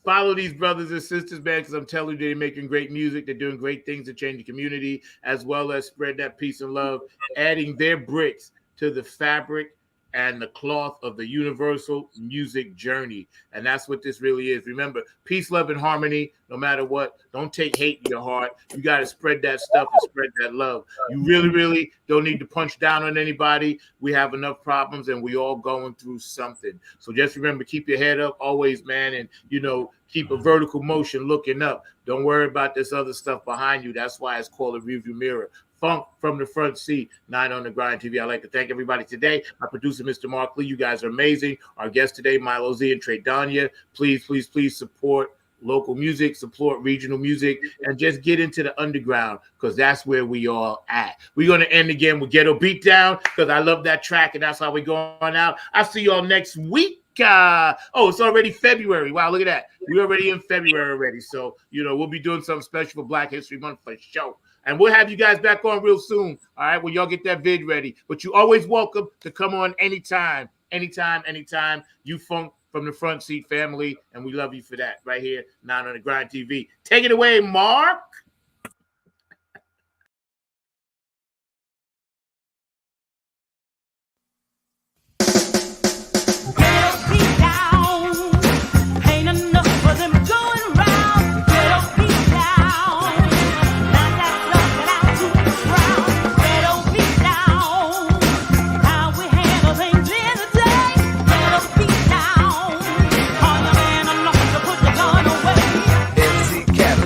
Follow these brothers and sisters, man, because I'm telling you, they're making great music. They're doing great things to change the community, as well as spread that peace and love, adding their bricks to the fabric and the cloth of the universal music journey. And that's what this really is. Remember, peace, love, and harmony, no matter what. Don't take hate in your heart. You got to spread that stuff and spread that love. You really, really don't need to punch down on anybody. We have enough problems, and we all going through something. So just remember, keep your head up always, man, and, you know, keep a vertical motion looking up. Don't worry about this other stuff behind you. That's why it's called a rearview mirror. Funk from the Front Seat, 9 on the Grind TV. I'd like to thank everybody today. My producer, Mr. Mark Lee. You guys are amazing. Our guest today, Milo Z and TRAEDONA. Please, please, please support local music, support regional music, and just get into the underground, because that's where we all at. We're going to end again with Ghetto Beatdown, because I love that track, and that's how we're going out. I'll see y'all next week. It's already February. Wow, look at that. We're already in February already. So, you know, we'll be doing something special for Black History Month for sure. And we'll have you guys back on real soon. All right, when y'all get that vid ready. But you're always welcome to come on anytime. anytime. You funk from the front seat family, and we love you for that right here, 9 on the Grind TV. Take it away, Mark.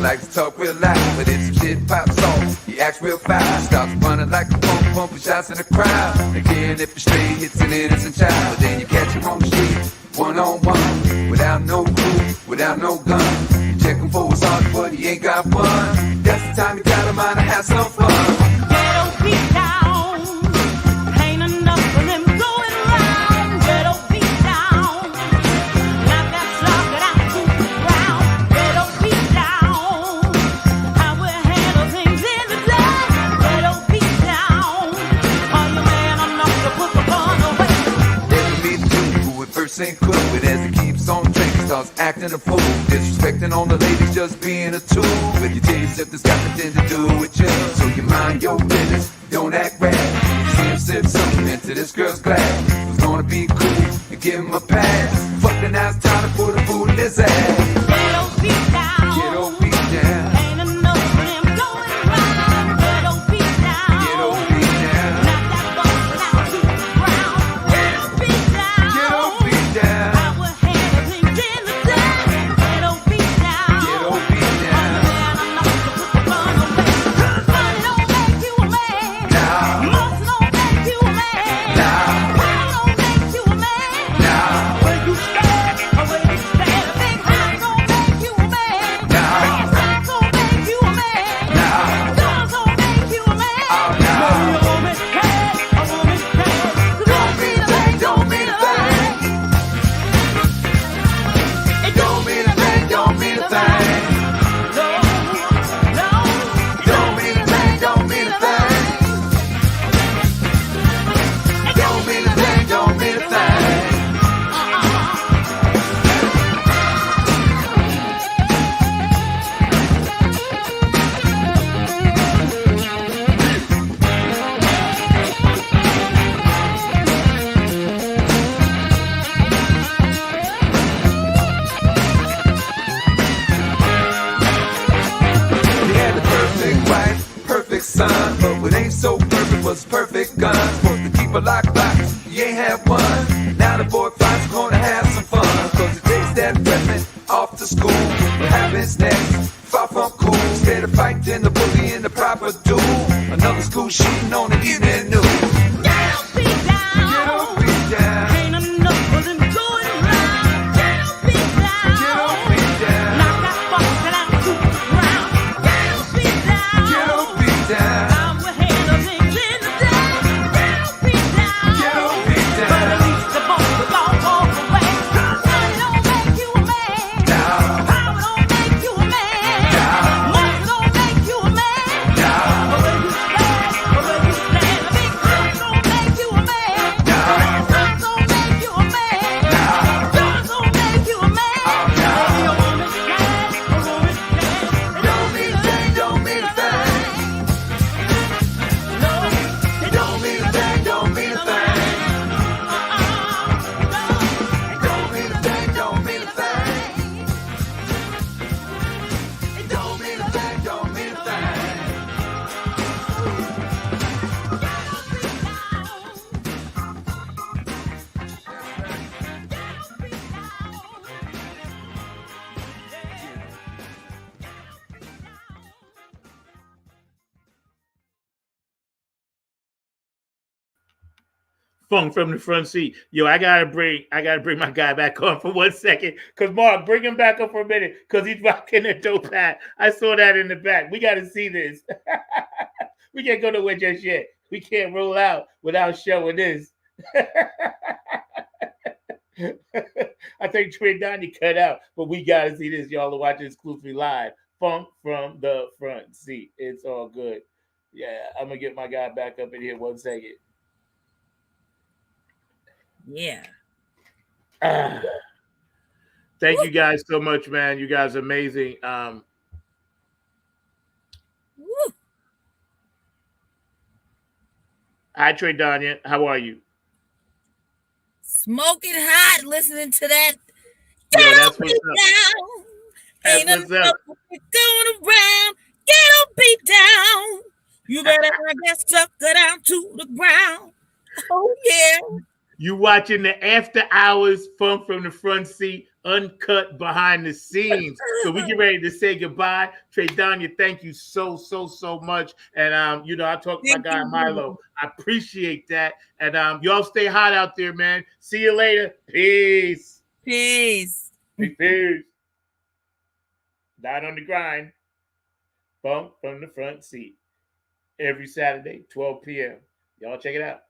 Likes to talk real loud, but if some shit pops off, he acts real foul. Starts running like a pump, pumping shots in the crowd. Again, if you stray, hits an innocent child. But then you catch him on the street, one-on-one, without no crew, without no gun. You check him for his heart, but he ain't got one. That's the time you gotta mind to have some fun. Ghetto beat down, ain't enough for them going around. Ghetto beat down, not that slug that I do around. Ghetto beat down, how we handle things in the day. Ghetto beat down, are you man enough to put the gun away? Never meet the dude who at first ain't cool, but as it keeps on drinking, starts acting a fool, disrespecting on the ladies, just being a tool. But you tell yourself this got nothing to do with you, so you mind your business, don't act rad. See him sip something into this girl's glass. Was gonna be cool and give him a pass. Fuck the now it's time to put a fool in his ass. Ghetto beat down, ghetto beat down. Ain't enough for them going around. Ghetto beat down, ghetto beat down. Not that bus without you around. Ghetto beat down, ghetto beat down. How we handle things in the day. Ghetto beat down, ghetto beat down. Man enough to put the gun away. Money don't make you a man. No. Muscle don't make you a man. No. Power don't make you a man. No. Where you stand, or where you stand, a big house don't make you a man. No. Big don't make you a man. No. Guns don't make you a man. Oh, no. A woman's cash, a woman's cash. Don't mean a thing, don't mean a thing. It don't mean a thing, don't mean a thing. No, no. Don't mean a thing, don't mean a thing. It don't mean a thing, don't mean a thing. He had the perfect wife, perfect son, but what ain't so perfect was perfect gun. Supposed to keep a lockbox, you ain't have one. Now the boy finds gonna have some fun, cause it takes that pregnant off to school. What happens next? Far from cool. Instead of fighting the bully in the proper duel, another school shooting on the evening news. Ghetto beat down, ghetto beat down. Ain't enough for them going around. Ghetto beat down, ghetto beat down. Knock that fuck that out to the ground. Ghetto beat down, ghetto beat down. How we handle things in the day. Ghetto beat down, ghetto beat down. But at least the boys will all walk away. Money don't make you a man. No. Power don't make you a man. No. Muscle don't make you a man. No. But where you stand, or where you stand, a big house don't make you a man. No. Guns don't make you a man. No. Guns don't make you a man. Oh, no. Maybe a woman's cash, a woman's cash. It don't mean a thing, don't mean a thing. No, it don't mean a thing, don't mean a thing. No, it don't mean a thing, don't mean a thing. It don't mean a thing, don't mean a thing. Funk from the front seat. Yo, I gotta bring my guy back on for 1 second. Cause Mark, bring him back up for a minute. Cause he's rocking a dope hat. I saw that in the back. We gotta see this. We can't go nowhere just yet. We can't roll out without showing this. I think TRAEDONA cut out, but we gotta see this. Y'all are watching exclusively live. Funk from the front seat. It's all good. Yeah, I'm gonna get my guy back up in here 1 second. Yeah. Thank you guys so much, man. You guys are amazing. Hi, TRAEDONA. How are you? Smoking hot, listening to that. Yo, that's what's up. Down. Ain't That's what's enough up. going around. Get on beat down. You better get stuck down to the ground. Oh yeah. You watching the after hours Funk from the Front Seat, uncut behind the scenes. So we get ready to say goodbye. TRAEDONA, thank you so much. And I talked to my guy MILO. I appreciate that. And y'all stay hot out there, man. See you later. Peace. Peace. Peace. Nine on the Grind. Funk from the Front Seat. Every Saturday, 12 p.m. Y'all check it out.